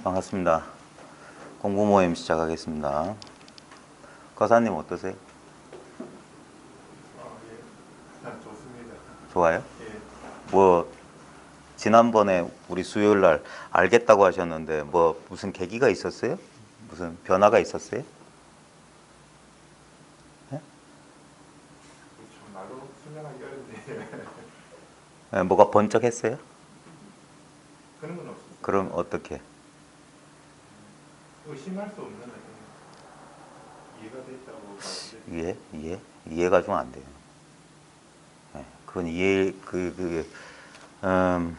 반갑습니다. 공부 모임 시작하겠습니다. 거사님 어떠세요? 좋습니다. 좋아요? 예. 뭐 지난번에 우리 수요일 날 알겠다고 하셨는데 뭐 무슨 계기가 있었어요? 무슨 변화가 있었어요? 참 말로 설명하기 어렵네요. 예, 뭐가 번쩍했어요? 그런 건 없었어요. 그럼 어떻게? 의심할 수 없는 어떤 이해가 됐다고 말씀드렸죠. 이해가 좀 안 돼요. 예, 그건 음,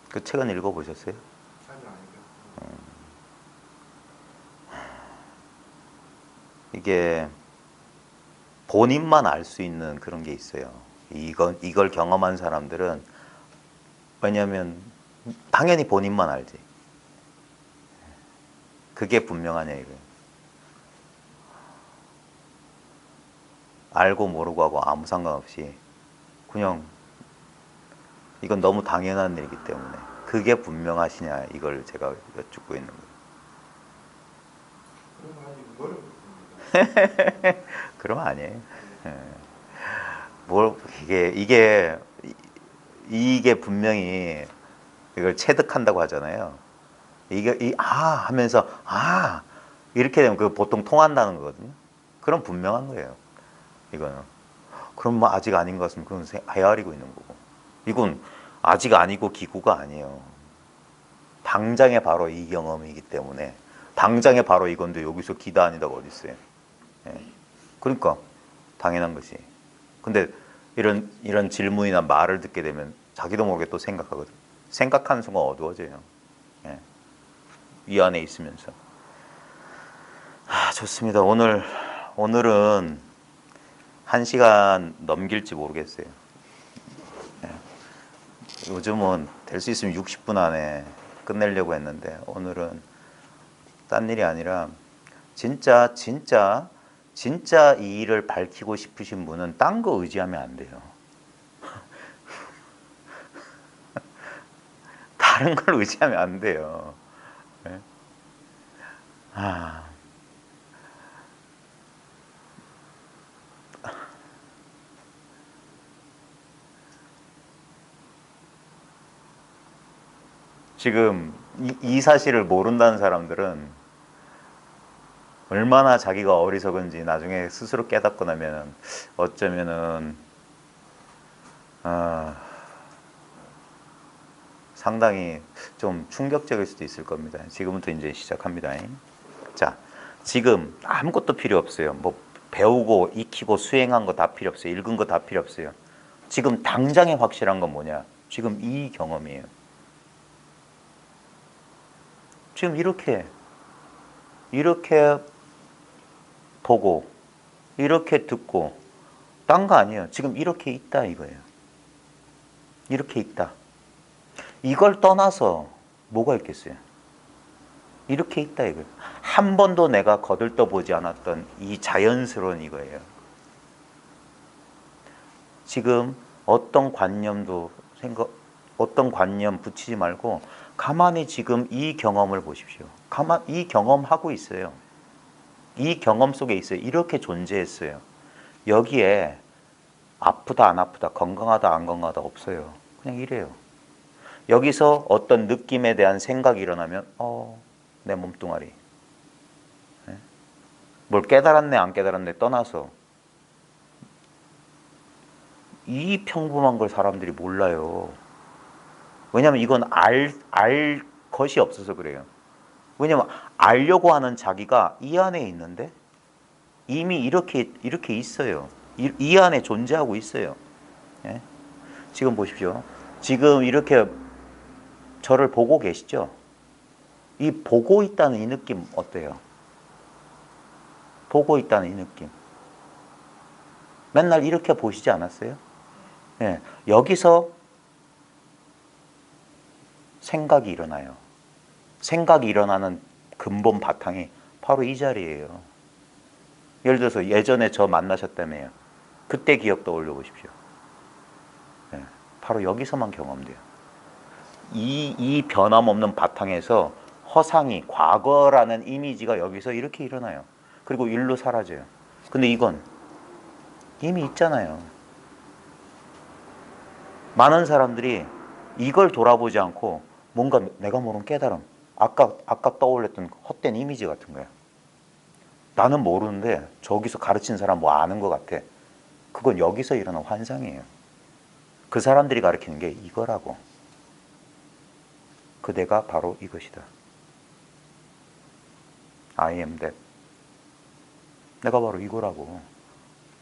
그 책은 읽어보셨어요? 사실 아니죠. 이게 본인만 알 수 있는 그런 게 있어요. 이걸 경험한 사람들은, 왜냐면 당연히 본인만 알지. 그게 분명하냐 이거예요. 알고 모르고 하고 아무 상관없이 그냥 이건 너무 당연한 일이기 때문에 그게 분명하시냐 이걸 제가 여쭙고 있는 거예요. 그런 거 아직 모르겠습니다. 그러면 아니에요. 예. 뭘 이게 분명히 이걸 체득한다고 하잖아요. 이게 하면서 이렇게 되면 그 보통 통한다는 거거든요. 그럼 분명한 거예요. 이거는. 그럼 뭐 아직 아닌 것 같으면 그건 헤아리고 있는 거고. 이건 아직 아니고 기구가 아니에요. 당장에 바로 이 경험이기 때문에 당장에 바로 이건데 여기서 기다 아니다가 어디 있어요. 예. 그러니까 당연한 것이. 근데 이런 질문이나 말을 듣게 되면 자기도 모르게 또 생각하거든. 생각하는 순간 어두워져요. 예. 이 안에 있으면서. 좋습니다. 오늘은 1시간 넘길지 모르겠어요. 예. 요즘은 될 수 있으면 60분 안에 끝내려고 했는데 오늘은 딴 일이 아니라 진짜 이 일을 밝히고 싶으신 분은 딴 거 의지하면 안 돼요. 다른 걸 의지하면 안 돼요. 예? 지금 이 사실을 모른다는 사람들은 얼마나 자기가 어리석은지 나중에 스스로 깨닫고 나면 어쩌면은 상당히 좀 충격적일 수도 있을 겁니다. 지금부터 이제 시작합니다. 자, 지금 아무것도 필요 없어요. 뭐 배우고 익히고 수행한 거 다 필요 없어요. 읽은 거 다 필요 없어요. 지금 당장에 확실한 건 뭐냐? 지금 이 경험이에요. 지금 이렇게 보고 이렇게 듣고 딴 거 아니에요. 지금 이렇게 있다 이거예요. 이렇게 있다. 이걸 떠나서 뭐가 있겠어요? 이렇게 있다 이거예요. 한 번도 내가 거들떠 보지 않았던 이 자연스러운 이거예요. 지금 어떤 관념 붙이지 말고 가만히 지금 이 경험을 보십시오. 이 경험하고 있어요. 이 경험 속에 있어요. 이렇게 존재했어요. 여기에 아프다 안 아프다 건강하다 안 건강하다 없어요. 그냥 이래요. 여기서 어떤 느낌에 대한 생각이 일어나면 내 몸뚱아리 뭘 깨달았네 안 깨달았네 떠나서 이 평범한 걸 사람들이 몰라요. 왜냐하면 이건 알 것이 없어서 그래요. 왜냐하면 알려고 하는 자기가 이 안에 있는데 이미 이렇게 있어요. 이 안에 존재하고 있어요. 예? 지금 보십시오. 지금 이렇게 저를 보고 계시죠? 이 보고 있다는 이 느낌 어때요? 보고 있다는 이 느낌. 맨날 이렇게 보시지 않았어요? 예. 여기서 생각이 일어나요. 생각이 일어나는 근본 바탕이 바로 이 자리예요. 예를 들어서 예전에 저 만나셨다며요. 그때 기억 떠올려 보십시오. 네, 바로 여기서만 경험돼요. 이 변함없는 바탕에서 허상이, 과거라는 이미지가 여기서 이렇게 일어나요. 그리고 일로 사라져요. 근데 이건 이미 있잖아요. 많은 사람들이 이걸 돌아보지 않고 뭔가 내가 모르는 깨달음, 아까 떠올렸던 헛된 이미지 같은 거야. 나는 모르는데 저기서 가르친 사람 뭐 아는 것 같아. 그건 여기서 일어난 환상이에요. 그 사람들이 가르치는 게 이거라고. 그대가 바로 이것이다. I am that. 내가 바로 이거라고.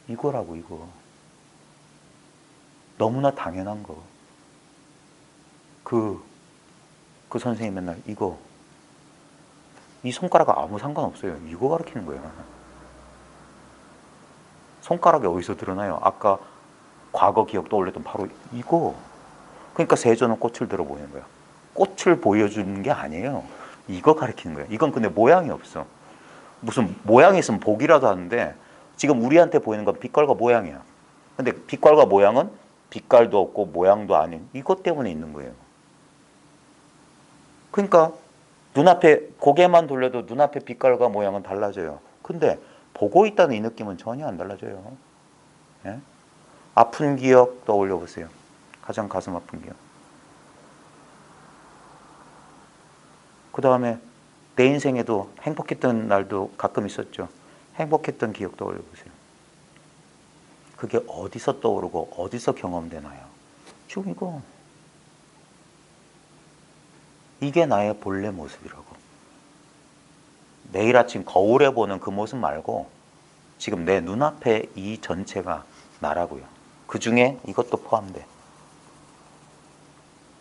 이거. 너무나 당연한 거. 그 선생님 맨날 이거. 이 손가락과 아무 상관없어요. 이거 가르치는 거예요. 손가락이 어디서 드러나요? 아까 과거 기억 떠올렸던 바로 이거. 그러니까 세조는 꽃을 들어 보이는 거야. 꽃을 보여주는 게 아니에요. 이거 가르치는 거예요. 이건 근데 모양이 없어. 무슨 모양이 있으면 보기라도 하는데 지금 우리한테 보이는 건 빛깔과 모양이야. 근데 빛깔과 모양은 빛깔도 없고 모양도 아닌 이것 때문에 있는 거예요. 그러니까 눈앞에 고개만 돌려도 눈앞에 빛깔과 모양은 달라져요. 근데 보고 있다는 이 느낌은 전혀 안 달라져요. 예? 아픈 기억 떠올려 보세요. 가장 가슴 아픈 기억. 그 다음에 내 인생에도 행복했던 날도 가끔 있었죠. 행복했던 기억 떠올려 보세요. 그게 어디서 떠오르고 어디서 경험되나요? 지금 이거. 이게 나의 본래 모습이라고. 내일 아침 거울에 보는 그 모습 말고 지금 내 눈앞에 이 전체가 나라고요. 그 중에 이것도 포함돼.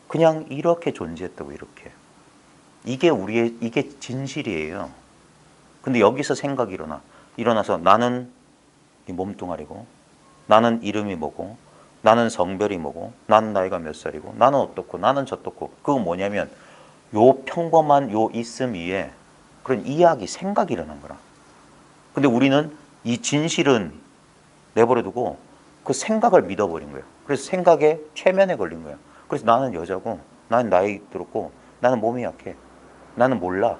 그냥 이렇게 존재했다고. 이렇게. 이게 진실이에요. 근데 여기서 생각이 일어나서 나는 이 몸뚱아리고, 나는 이름이 뭐고, 나는 성별이 뭐고, 나는 나이가 몇 살이고, 나는 어떻고, 나는 저떻고. 그건 뭐냐면 요 평범한 요 있음 위에 그런 이야기, 생각이 일어난 거라. 근데 우리는 이 진실은 내버려두고 그 생각을 믿어버린 거예요. 그래서 생각에 최면에 걸린 거예요. 그래서 나는 여자고, 나는 나이 들었고, 나는 몸이 약해, 나는 몰라,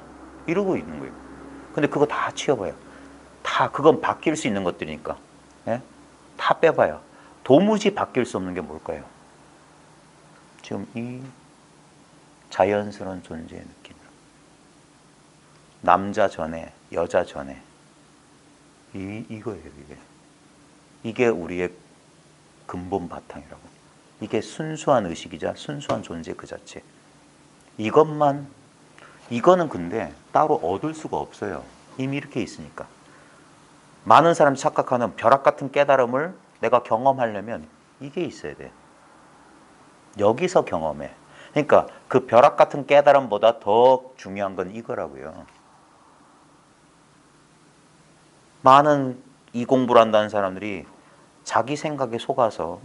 이러고 있는 거예요. 근데 그거 다 치워봐요. 다 그건 바뀔 수 있는 것들이니까. 예? 다 빼봐요. 도무지 바뀔 수 없는 게 뭘까요? 지금 이 자연스러운 존재의 느낌. 남자 전에, 여자 전에. 이거예요, 이게. 이게 우리의 근본 바탕이라고. 이게 순수한 의식이자 순수한 존재 그 자체. 이거는 근데 따로 얻을 수가 없어요. 이미 이렇게 있으니까. 많은 사람이 착각하는 벼락 같은 깨달음을 내가 경험하려면 이게 있어야 돼. 여기서 경험해. 그러니까 그 벼락 같은 깨달음보다 더 중요한 건 이거라고요. 많은 이 공부를 한다는 사람들이 자기 생각에 속아서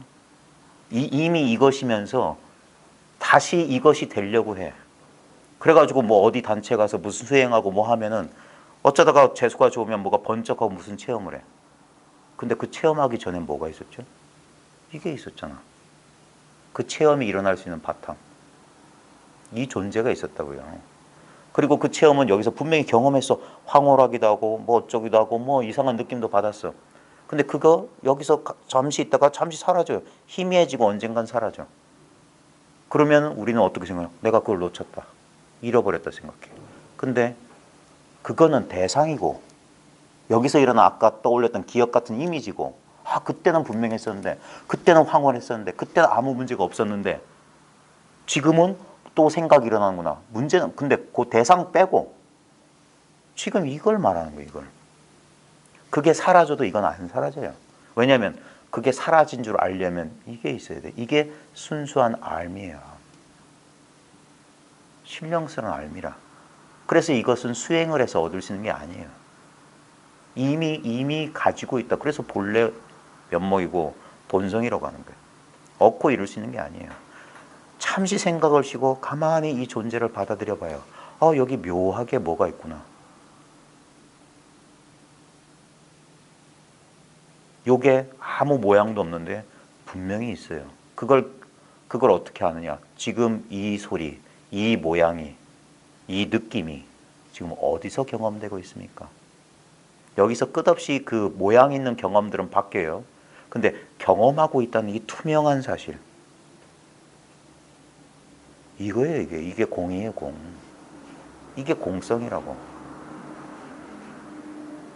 이미 이것이면서 다시 이것이 되려고 해. 그래가지고 뭐 어디 단체 가서 무슨 수행하고 뭐 하면은 어쩌다가 재수가 좋으면 뭐가 번쩍하고 무슨 체험을 해. 근데 그 체험하기 전에 뭐가 있었죠? 이게 있었잖아. 그 체험이 일어날 수 있는 바탕. 이 존재가 있었다고요. 그리고 그 체험은 여기서 분명히 경험했어. 황홀하기도 하고 뭐 어쩌기도 하고 뭐 이상한 느낌도 받았어. 근데 그거 여기서 잠시 있다가 잠시 사라져요. 희미해지고 언젠간 사라져. 그러면 우리는 어떻게 생각해요? 내가 그걸 놓쳤다. 잃어버렸다 생각해. 근데 그거는 대상이고 여기서 일어난 아까 떠올렸던 기억 같은 이미지고 그때는 분명했었는데 그때는 황홀했었는데 그때는 아무 문제가 없었는데 지금은 또 생각이 일어나는구나. 문제는 근데 그 대상 빼고 지금 이걸 말하는 거예요. 이걸. 그게 사라져도 이건 안 사라져요. 왜냐하면 그게 사라진 줄 알려면 이게 있어야 돼. 이게 순수한 알미예요. 신령스러운 알미라. 그래서 이것은 수행을 해서 얻을 수 있는 게 아니에요. 이미 가지고 있다. 그래서 본래 면목이고 본성이라고 하는 거예요. 얻고 이룰 수 있는 게 아니에요. 잠시 생각을 쉬고 가만히 이 존재를 받아들여 봐요. 여기 묘하게 뭐가 있구나. 요게 아무 모양도 없는데 분명히 있어요. 그걸 어떻게 아느냐? 지금 이 소리, 이 모양이, 이 느낌이 지금 어디서 경험되고 있습니까? 여기서 끝없이 그 모양 있는 경험들은 바뀌어요. 근데 경험하고 있다는 이 투명한 사실, 이거예요. 이게 공이에요. 공. 이게 공성이라고.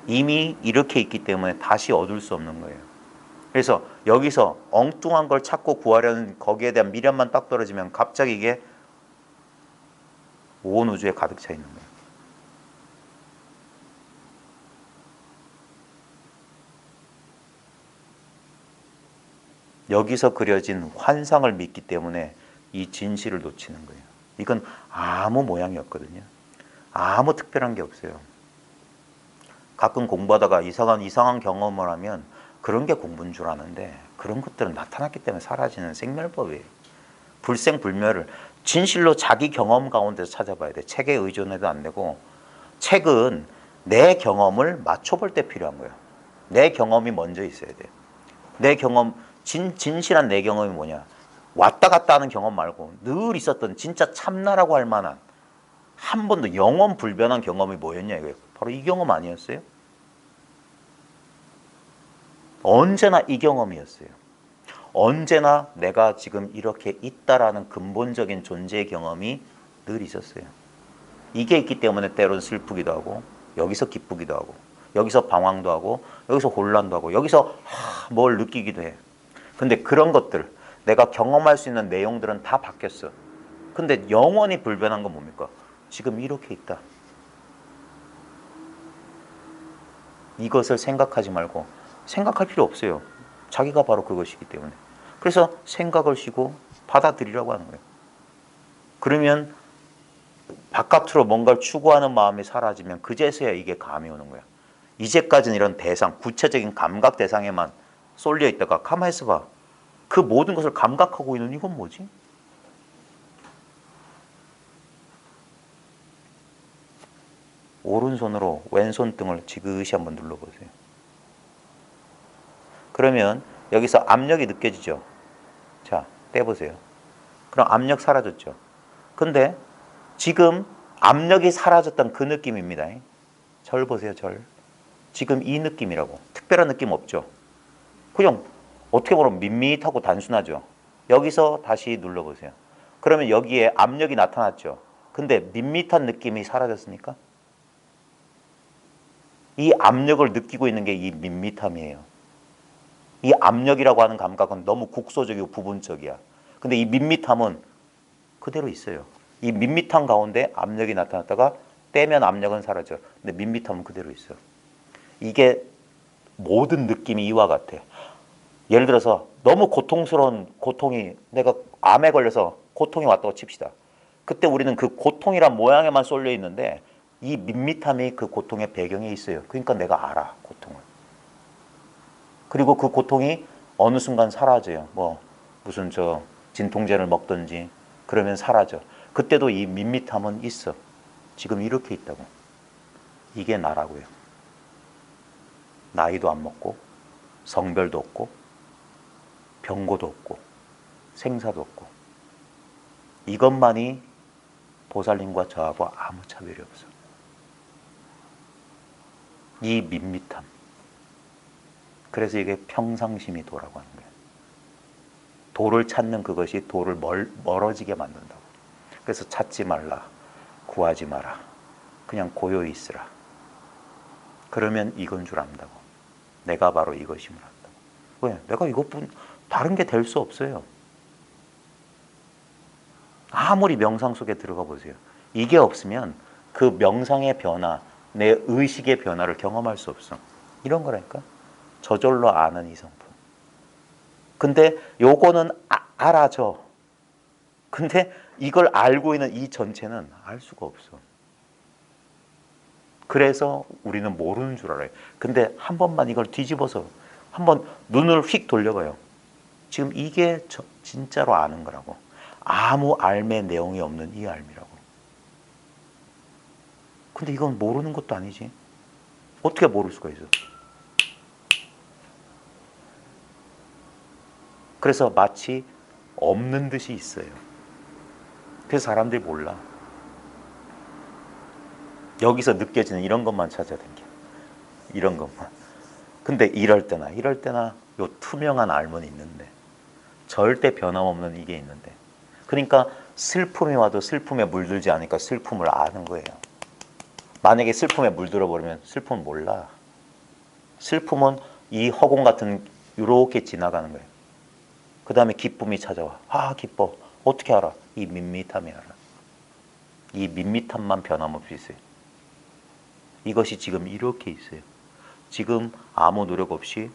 이미 이렇게 있기 때문에 다시 얻을 수 없는 거예요. 그래서 여기서 엉뚱한 걸 찾고 구하려는 거기에 대한 미련만 딱 떨어지면 갑자기 이게 온 우주에 가득 차 있는 거예요. 여기서 그려진 환상을 믿기 때문에 이 진실을 놓치는 거예요. 이건 아무 모양이 없거든요. 아무 특별한 게 없어요. 가끔 공부하다가 이상한 경험을 하면 그런 게 공부인 줄 아는데 그런 것들은 나타났기 때문에 사라지는 생멸법이에요. 불생불멸을 진실로 자기 경험 가운데서 찾아봐야 돼. 책에 의존해도 안 되고, 책은 내 경험을 맞춰볼 때 필요한 거예요. 내 경험이 먼저 있어야 돼요. 내 경험, 진실한 내 경험이 뭐냐? 왔다 갔다 하는 경험 말고 늘 있었던 진짜 참나라고 할 만한 한 번도 영원 불변한 경험이 뭐였냐 이거예요. 바로 이 경험 아니었어요? 언제나 이 경험이었어요. 언제나 내가 지금 이렇게 있다라는 근본적인 존재의 경험이 늘 있었어요. 이게 있기 때문에 때로는 슬프기도 하고, 여기서 기쁘기도 하고, 여기서 방황도 하고, 여기서 혼란도 하고, 여기서 뭘 느끼기도 해. 근데 그런 것들, 내가 경험할 수 있는 내용들은 다 바뀌었어. 근데 영원히 불변한 건 뭡니까? 지금 이렇게 있다. 이것을 생각하지 말고, 생각할 필요 없어요. 자기가 바로 그것이기 때문에. 그래서 생각을 쉬고 받아들이라고 하는 거예요. 그러면 바깥으로 뭔가를 추구하는 마음이 사라지면 그제서야 이게 감이 오는 거야. 이제까지는 이런 대상, 구체적인 감각 대상에만 쏠려 있다가 가만히 있어봐. 그 모든 것을 감각하고 있는 이건 뭐지? 오른손으로 왼손등을 지그시 한번 눌러보세요. 그러면 여기서 압력이 느껴지죠? 자, 떼보세요. 그럼 압력 사라졌죠? 근데 지금 압력이 사라졌던 그 느낌입니다. 절 보세요, 절. 지금 이 느낌이라고. 특별한 느낌 없죠? 그냥 어떻게 보면 밋밋하고 단순하죠? 여기서 다시 눌러보세요. 그러면 여기에 압력이 나타났죠? 근데 밋밋한 느낌이 사라졌습니까? 이 압력을 느끼고 있는 게 이 밋밋함이에요. 이 압력이라고 하는 감각은 너무 국소적이고 부분적이야. 근데 이 밋밋함은 그대로 있어요. 이 밋밋한 가운데 압력이 나타났다가 떼면 압력은 사라져. 근데 밋밋함은 그대로 있어. 이게 모든 느낌이 이와 같아. 예를 들어서 너무 고통스러운 고통이, 내가 암에 걸려서 고통이 왔다고 칩시다. 그때 우리는 그 고통이란 모양에만 쏠려 있는데 이 밋밋함이 그 고통의 배경에 있어요. 그러니까 내가 알아, 고통을. 그리고 그 고통이 어느 순간 사라져요. 무슨 진통제를 먹든지 그러면 사라져. 그때도 이 밋밋함은 있어. 지금 이렇게 있다고. 이게 나라고요. 나이도 안 먹고, 성별도 없고, 병고도 없고, 생사도 없고. 이것만이 보살님과 저하고 아무 차별이 없어. 이 밋밋함. 그래서 이게 평상심이 도라고 하는 거예요. 도를 찾는 그것이 도를 멀어지게 만든다고. 그래서 찾지 말라, 구하지 마라. 그냥 고요히 있으라. 그러면 이건 줄 안다고. 내가 바로 이것임을 안다고. 왜? 내가 이것뿐 다른 게 될 수 없어요. 아무리 명상 속에 들어가 보세요. 이게 없으면 그 명상의 변화, 내 의식의 변화를 경험할 수 없어. 이런 거라니까. 저절로 아는 이성품. 근데 요거는 알아져. 근데 이걸 알고 있는 이 전체는 알 수가 없어. 그래서 우리는 모르는 줄 알아요. 근데 한 번만 이걸 뒤집어서 한번 눈을 휙 돌려봐요. 지금 이게 진짜로 아는 거라고. 아무 알매 내용이 없는 이 알미라고. 근데 이건 모르는 것도 아니지. 어떻게 모를 수가 있어? 그래서 마치 없는 듯이 있어요. 그래서 사람들이 몰라. 여기서 느껴지는 이런 것만 찾아다녀. 이런 것만. 근데 이럴 때나 요 투명한 알은 있는데 절대 변함없는 이게 있는데, 그러니까 슬픔이 와도 슬픔에 물들지 않으니까 슬픔을 아는 거예요. 만약에 슬픔에 물들어 버리면 슬픔은 몰라. 슬픔은 이 허공 같은 이렇게 지나가는 거예요. 그 다음에 기쁨이 찾아와. 아, 기뻐. 어떻게 알아? 이 밋밋함이 알아. 이 밋밋함만 변함없이 있어요. 이것이 지금 이렇게 있어요. 지금 아무 노력 없이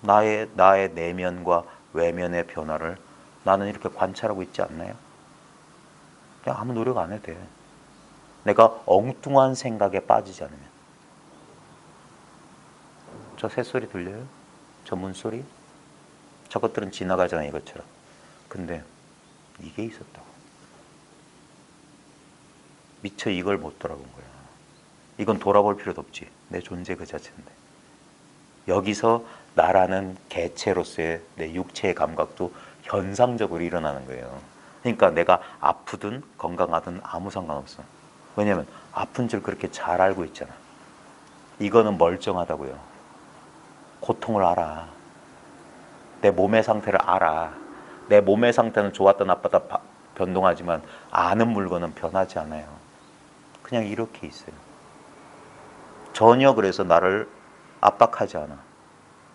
나의 내면과 외면의 변화를 나는 이렇게 관찰하고 있지 않나요? 그냥 아무 노력 안 해도 돼. 내가 엉뚱한 생각에 빠지지 않으면. 저 새소리 들려요? 저 문소리? 저것들은 지나가잖아요, 이것처럼. 근데 이게 있었다고. 미처 이걸 못 돌아본 거야. 이건 돌아볼 필요도 없지. 내 존재 그 자체인데. 여기서 나라는 개체로서의 내 육체의 감각도 현상적으로 일어나는 거예요. 그러니까 내가 아프든 건강하든 아무 상관없어. 왜냐면 아픈 줄 그렇게 잘 알고 있잖아. 이거는 멀쩡하다고요. 고통을 알아. 내 몸의 상태를 알아. 내 몸의 상태는 좋았다 나빴다 변동하지만 아는 물건은 변하지 않아요. 그냥 이렇게 있어요. 전혀 그래서 나를 압박하지 않아.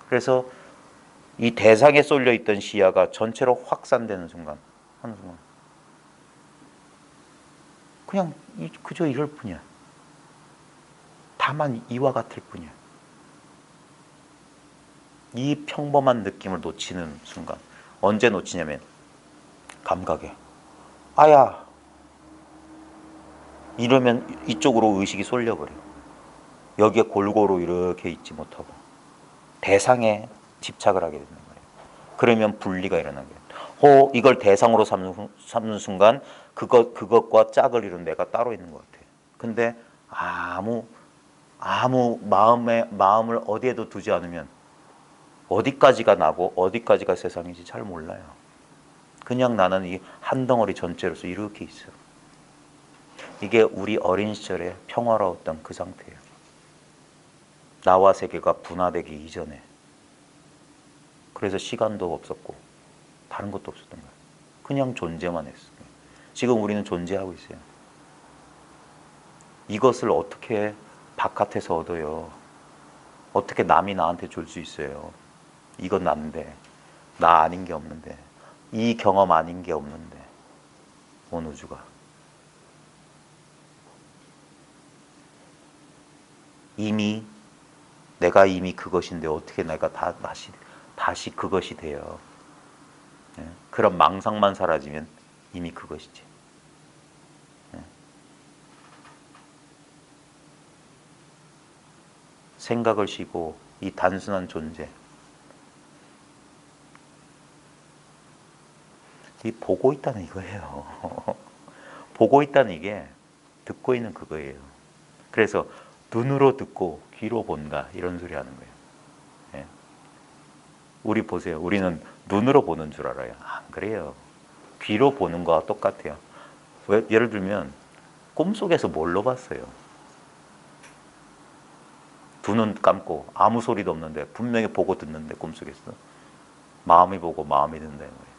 그래서 이 대상에 쏠려 있던 시야가 전체로 확산되는 순간, 하는 순간, 그냥 그저 이럴 뿐이야. 다만 이와 같을 뿐이야. 이 평범한 느낌을 놓치는 순간, 언제 놓치냐면 감각에, 아야, 이러면 이쪽으로 의식이 쏠려버려. 여기에 골고루 이렇게 있지 못하고 대상에 집착을 하게 되는 거예요. 그러면 분리가 일어나게 돼요. 이걸 대상으로 삼는 순간 그것과 짝을 이룬 내가 따로 있는 것 같아요. 근데 아무 마음을 어디에도 두지 않으면 어디까지가 나고 어디까지가 세상인지 잘 몰라요. 그냥 나는 이 한 덩어리 전체로서 이렇게 있어요. 이게 우리 어린 시절에 평화로웠던 그 상태예요. 나와 세계가 분화되기 이전에. 그래서 시간도 없었고 다른 것도 없었던 거예요. 그냥 존재만 했어요. 지금 우리는 존재하고 있어요. 이것을 어떻게 바깥에서 얻어요? 어떻게 남이 나한테 줄 수 있어요? 이건 난데, 나 아닌 게 없는데, 이 경험 아닌 게 없는데, 온 우주가. 내가 이미 그것인데 어떻게 내가 다시 그것이 돼요? 예? 그런 망상만 사라지면 이미 그것이지. 예? 생각을 쉬고 이 단순한 존재, 이 보고 있다는 이거예요. 보고 있다는 이게 듣고 있는 그거예요. 그래서 눈으로 듣고 귀로 본다 이런 소리 하는 거예요. 예? 우리 보세요. 우리는 눈으로 보는 줄 알아요. 안 그래요. 귀로 보는 거와 똑같아요. 예를 들면 꿈속에서 뭘로 봤어요? 두 눈 감고 아무 소리도 없는데 분명히 보고 듣는데 꿈속에서 마음이 보고 마음이 듣는다는 거예요.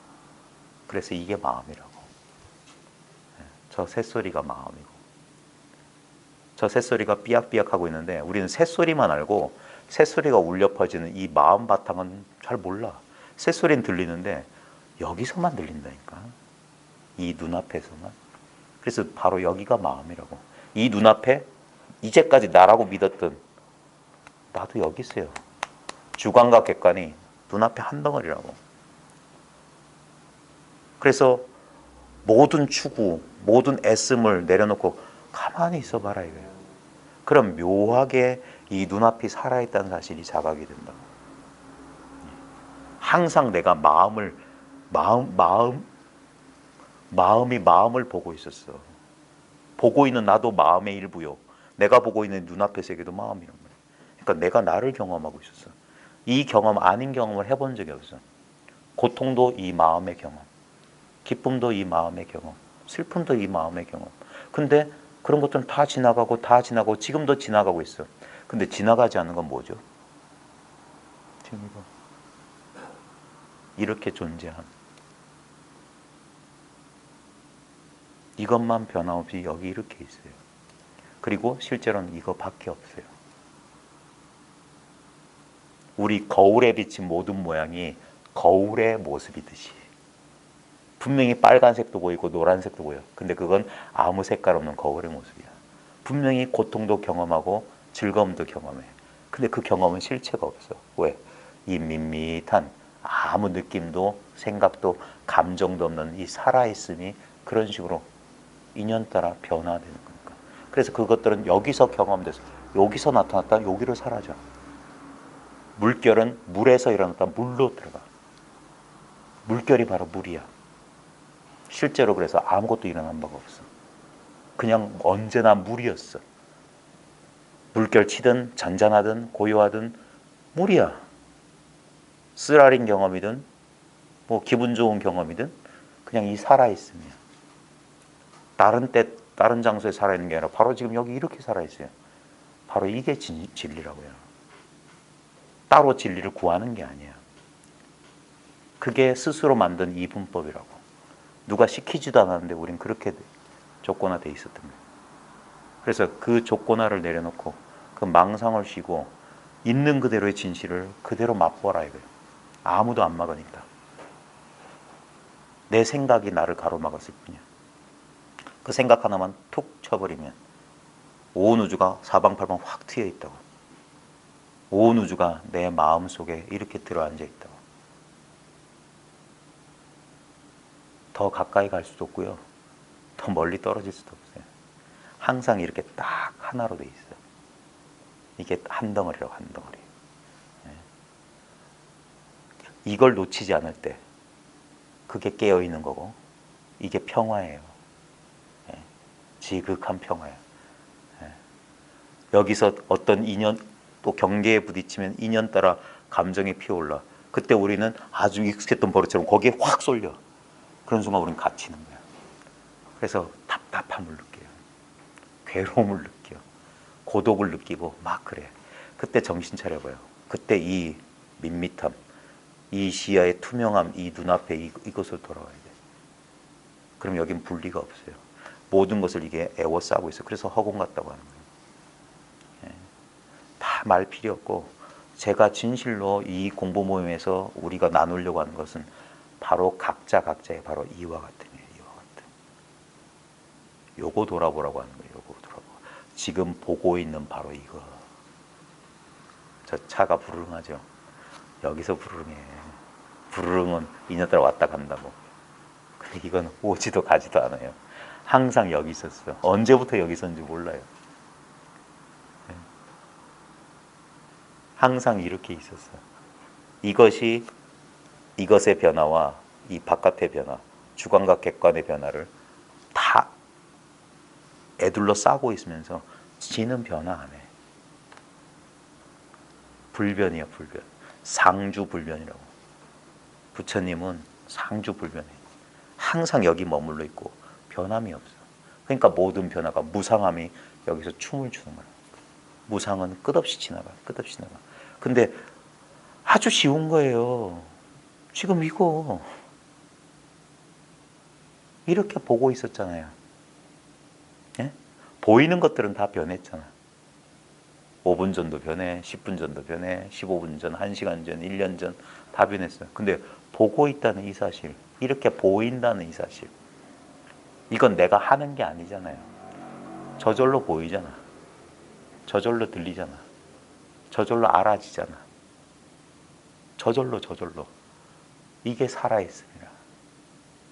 그래서 이게 마음이라고. 저 새소리가 마음이고 저 새소리가 삐약삐약하고 있는데 우리는 새소리만 알고 새소리가 울려 퍼지는 이 마음 바탕은 잘 몰라. 새소리는 들리는데 여기서만 들린다니까. 이 눈앞에서만. 그래서 바로 여기가 마음이라고. 이 눈앞에 이제까지 나라고 믿었던 나도 여기 있어요. 주관과 객관이 눈앞에 한 덩어리라고. 그래서 모든 추구, 모든 애씀을 내려놓고 가만히 있어봐라 이거예요. 그럼 묘하게 이 눈앞이 살아있다는 사실이 자각이 된다. 항상 내가 마음이 마음을 보고 있었어. 보고 있는 나도 마음의 일부요. 내가 보고 있는 눈앞의 세계도 마음이란 말이야. 그러니까 내가 나를 경험하고 있었어. 이 경험 아닌 경험을 해본 적이 없어. 고통도 이 마음의 경험, 기쁨도 이 마음의 경험, 슬픔도 이 마음의 경험. 근데 그런 것들은 다 지나가고 다 지나고 지금도 지나가고 있어. 근데 지나가지 않는 건 뭐죠? 지금 이거 이렇게 존재함. 이것만 변함없이 여기 이렇게 있어요. 그리고 실제로는 이거밖에 없어요. 우리 거울에 비친 모든 모양이 거울의 모습이듯이 분명히 빨간색도 보이고 노란색도 보여. 근데 그건 아무 색깔 없는 거울의 모습이야. 분명히 고통도 경험하고 즐거움도 경험해. 근데 그 경험은 실체가 없어. 왜? 이 밋밋한 아무 느낌도 생각도 감정도 없는 이 살아있음이 그런 식으로 인연 따라 변화되는 거니까. 그래서 그것들은 여기서 경험돼서 여기서 나타났다 여기로 사라져. 물결은 물에서 일어났다 물로 들어가. 물결이 바로 물이야. 실제로 그래서 아무것도 일어난 바가 없어. 그냥 언제나 물이었어. 물결 치든 잔잔하든 고요하든 물이야. 쓰라린 경험이든 뭐 기분 좋은 경험이든 그냥 이 살아있음이야. 다른 때 다른 장소에 살아있는 게 아니라 바로 지금 여기 이렇게 살아있어요. 바로 이게 진리라고요. 따로 진리를 구하는 게 아니야. 그게 스스로 만든 이분법이라고. 누가 시키지도 않았는데 우린 그렇게 조건화돼 있었던 거예요. 그래서 그 조건화를 내려놓고 그 망상을 쉬고 있는 그대로의 진실을 그대로 맛보라 이거예요. 아무도 안 막으니까. 내 생각이 나를 가로막았을 뿐이야. 그 생각 하나만 툭 쳐버리면 온 우주가 사방팔방 확 트여 있다고. 온 우주가 내 마음 속에 이렇게 들어앉아 있다고. 더 가까이 갈 수도 없고요. 더 멀리 떨어질 수도 없어요. 항상 이렇게 딱 하나로 돼 있어요. 이게 한 덩어리라고, 한 덩어리. 이걸 놓치지 않을 때 그게 깨어 있는 거고 이게 평화예요. 지극한 평화예요. 여기서 어떤 인연 또 경계에 부딪히면 인연 따라 감정이 피어올라. 그때 우리는 아주 익숙했던 버릇처럼 거기에 확 쏠려. 그런 순간 우리는 갇히는 거야. 그래서 답답함을 느껴요. 괴로움을 느껴. 고독을 느끼고 막 그래. 그때 정신 차려봐요. 그때 이 밋밋함, 이 시야의 투명함, 이 눈앞에 이것을 돌아와야 돼. 그럼 여긴 분리가 없어요. 모든 것을 이게 애워싸고 있어. 그래서 허공 같다고 하는 거예요. 다 말 필요 없고 제가 진실로 이 공부 모임에서 우리가 나누려고 하는 것은 바로 각자의 바로 이와 같은 거예요. 이와 같은. 요거 돌아보라고 하는 거예요. 요거 돌아보. 지금 보고 있는 바로 이거. 저 차가 부르릉하죠. 여기서 부르릉해. 부르릉은 인연 따라 왔다 간다고. 근데 이건 오지도 가지도 않아요. 항상 여기 있었어요. 언제부터 여기 있었는지 몰라요. 항상 이렇게 있었어요. 이것의 변화와 이 바깥의 변화, 주관과 객관의 변화를 다 애둘러 싸고 있으면서 지는 변화 안 해. 불변이야, 불변. 상주불변이라고. 부처님은 상주불변해. 항상 여기 머물러 있고 변함이 없어. 그러니까 모든 변화가 무상함이 여기서 춤을 추는 거야. 무상은 끝없이 지나가, 끝없이 지나가. 근데 아주 쉬운 거예요. 지금 이거 이렇게 보고 있었잖아요. 예? 보이는 것들은 다 변했잖아. 5분 전도 변해, 10분 전도 변해, 15분 전, 1시간 전, 1년 전 다 변했어요. 근데 보고 있다는 이 사실, 이렇게 보인다는 이 사실, 이건 내가 하는 게 아니잖아요. 저절로 보이잖아. 저절로 들리잖아. 저절로 알아지잖아. 저절로. 이게 살아있습니다.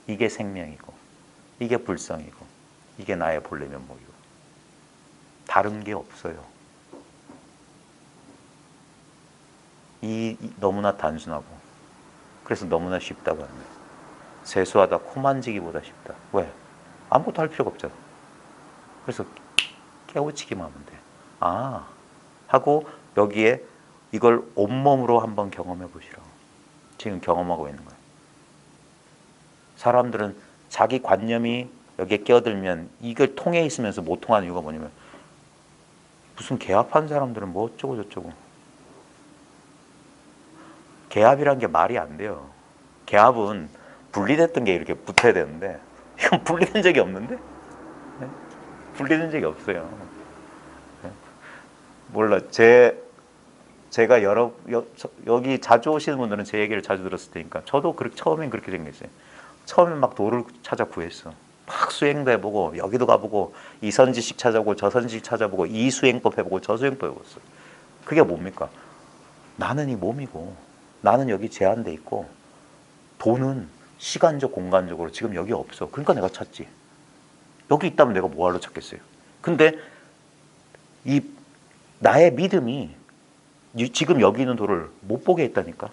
이게 생명이고, 이게 불성이고, 이게 나의 본래 면목이고. 다른 게 없어요. 이 너무나 단순하고, 그래서 너무나 쉽다고 하는 거예요. 세수하다 코 만지기보다 쉽다. 왜? 아무것도 할 필요가 없잖아. 그래서 깨우치기만 하면 돼. 아, 하고 여기에 이걸 온몸으로 한번 경험해 보시라고. 지금 경험하고 있는 거예요. 사람들은 자기 관념이 여기에 끼어들면 이걸 통해 있으면서 못 통하는 이유가 뭐냐면 무슨 개합한 사람들은 뭐 어쩌고 저쩌고. 개합이란 게 말이 안 돼요. 개합은 분리됐던 게 이렇게 붙어야 되는데 이건 분리된 적이 없는데? 네? 분리된 적이 없어요. 네? 몰라. 제가 여기 자주 오시는 분들은 제 얘기를 자주 들었을 테니까 저도 처음엔 그렇게 생겼어요. 처음엔 막 도를 찾아 구했어. 막 수행도 해보고 여기도 가보고 이 선지식 찾아보고 저 선지식 찾아보고 이 수행법 해보고 저 수행법 해봤어. 그게 뭡니까? 나는 이 몸이고 나는 여기 제한돼 있고 돈은 시간적 공간적으로 지금 여기 없어. 그러니까 내가 찾지. 여기 있다면 내가 뭐하러 찾겠어요. 근데 이 나의 믿음이 지금 여기 있는 도를 못 보게 했다니까.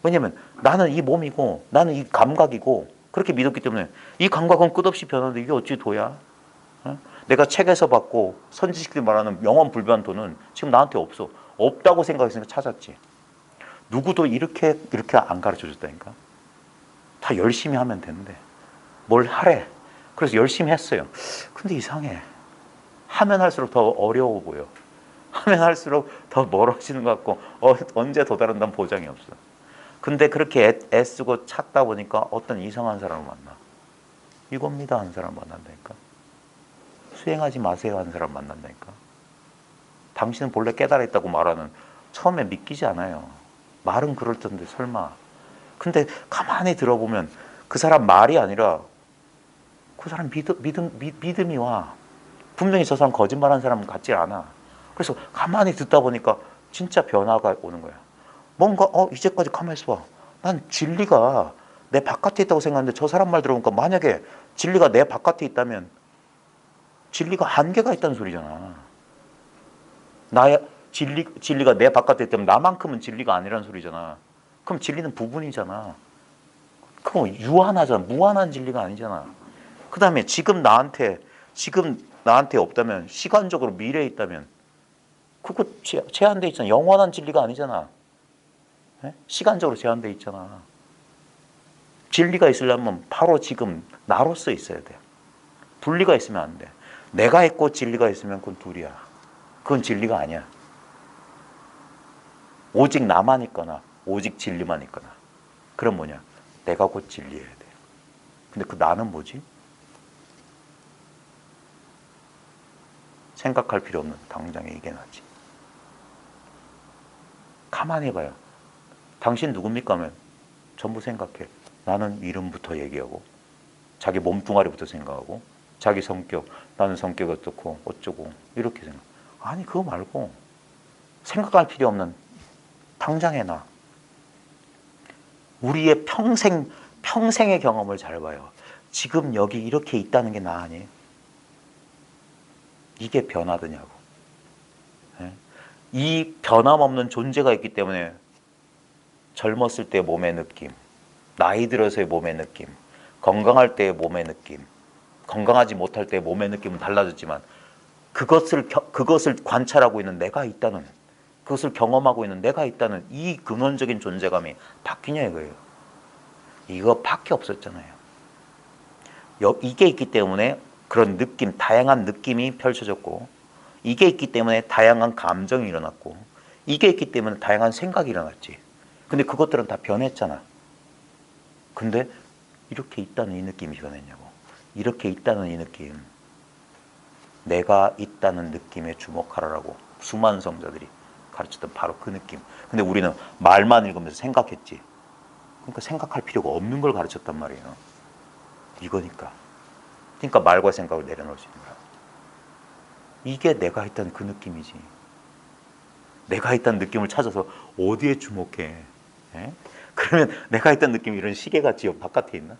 왜냐면 나는 이 몸이고 나는 이 감각이고 그렇게 믿었기 때문에 이 감각은 끝없이 변하는데 이게 어찌 도야? 어? 내가 책에서 받고 선지식들이 말하는 영원 불변 도는 지금 나한테 없어. 없다고 생각했으니까 찾았지. 누구도 이렇게 안 가르쳐 줬다니까. 다 열심히 하면 되는데 뭘 하래. 그래서 열심히 했어요. 근데 이상해. 하면 할수록 더 어려워 보여. 하면 할수록 더 멀어지는 것 같고 언제 도달한다는 보장이 없어. 근데 그렇게 애쓰고 찾다 보니까 어떤 이상한 사람을 만나. 이겁니다 하는 사람 만난다니까. 수행하지 마세요 하는 사람 만난다니까. 당신은 본래 깨달았다고 말하는 처음에 믿기지 않아요. 말은 그럴텐데 설마. 근데 가만히 들어보면 그 사람 말이 아니라 그 사람 믿음이 와. 분명히 저 사람 거짓말하는 사람 같지 않아. 그래서 가만히 듣다 보니까 진짜 변화가 오는 거야. 뭔가 이제까지 가만히 있어봐. 난 진리가 내 바깥에 있다고 생각하는데 저 사람 말 들어보니까 만약에 진리가 내 바깥에 있다면 진리가 한계가 있다는 소리잖아. 나의 진리가 내 바깥에 있다면 나만큼은 진리가 아니라는 소리잖아. 그럼 진리는 부분이잖아. 그럼 유한하잖아. 무한한 진리가 아니잖아. 그 다음에 지금 나한테 없다면 시간적으로 미래에 있다면 그거 제한돼 있잖아. 영원한 진리가 아니잖아. 네? 시간적으로 제한돼 있잖아. 진리가 있으려면 바로 지금 나로서 있어야 돼. 분리가 있으면 안 돼. 내가 있고 진리가 있으면 그건 둘이야. 그건 진리가 아니야. 오직 나만 있거나 오직 진리만 있거나. 그럼 뭐냐? 내가 곧 진리여야 돼. 근데 그 나는 뭐지? 생각할 필요 없는 당장에 이게 나지. 가만히 봐요. 당신 누굽니까? 하면 전부 생각해. 나는 이름부터 얘기하고 자기 몸뚱아리부터 생각하고 자기 성격, 나는 성격이 어떻고 어쩌고 이렇게 생각. 아니 그거 말고 생각할 필요 없는 당장의 나. 우리의 평생의 경험을 잘 봐요. 지금 여기 이렇게 있다는 게 나 아니에요? 이게 변하더냐고. 네? 이 변함없는 존재가 있기 때문에 젊었을 때 몸의 느낌, 나이 들어서의 몸의 느낌, 건강할 때의 몸의 느낌, 건강하지 못할 때의 몸의 느낌은 달라졌지만 그것을 관찰하고 있는 내가 있다는, 그것을 경험하고 있는 내가 있다는 이 근원적인 존재감이 바뀌냐 이거예요. 이거밖에 없었잖아요. 이게 있기 때문에 그런 느낌, 다양한 느낌이 펼쳐졌고, 이게 있기 때문에 다양한 감정이 일어났고, 이게 있기 때문에 다양한 생각이 일어났지. 근데 그것들은 다 변했잖아. 근데 이렇게 있다는 이 느낌이 변했냐고. 이렇게 있다는 이 느낌. 내가 있다는 느낌에 주목하라라고 수많은 성자들이 가르쳤던 바로 그 느낌. 근데 우리는 말만 읽으면서 생각했지. 그러니까 생각할 필요가 없는 걸 가르쳤단 말이에요. 이거니까. 그러니까 말과 생각을 내려놓을 수 있는 거야. 이게 내가 있다는 그 느낌이지. 내가 있다는 느낌을 찾아서 어디에 주목해? 에? 그러면 내가 있다는 느낌이 이런 시계같이 바깥에 있나?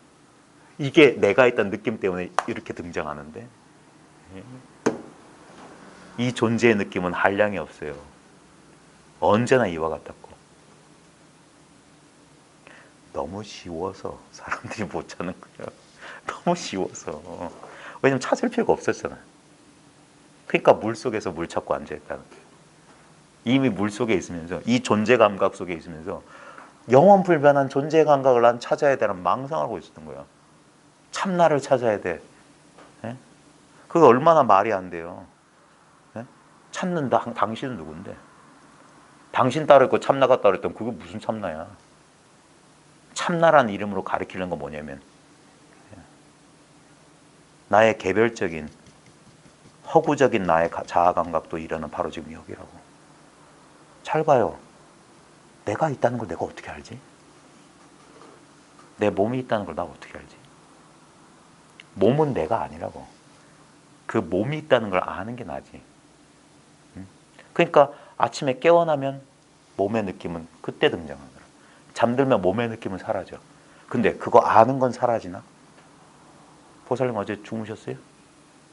이게 내가 있다는 느낌 때문에 이렇게 등장하는데 이 존재의 느낌은 한량이 없어요. 언제나 이와 같았고. 너무 쉬워서 사람들이 못 찾는 거예요. 너무 쉬워서. 왜냐면 찾을 필요가 없었잖아. 그러니까 물속에서 물 찾고 앉아있다는 거예요. 이미 물속에 있으면서 이 존재 감각 속에 있으면서 영원 불변한 존재 감각을 난 찾아야 되는 망상을 하고 있었던 거야. 참나를 찾아야 돼. 예? 그게 얼마나 말이 안 돼요. 예? 찾는 당신은 누군데? 당신 따르고 참나가 따르랬더니 그게 무슨 참나야? 참나라는 이름으로 가리키는 건 뭐냐면 나의 개별적인 허구적인 나의 자아 감각도 이르는 바로 지금 여기라고. 잘 봐요. 내가 있다는 걸 내가 어떻게 알지? 내 몸이 있다는 걸 내가 어떻게 알지? 몸은 내가 아니라고. 그 몸이 있다는 걸 아는 게 나지. 그러니까 아침에 깨어나면 몸의 느낌은 그때 등장하는 거야. 잠들면 몸의 느낌은 사라져. 근데 그거 아는 건 사라지나? 보살님 어제 주무셨어요?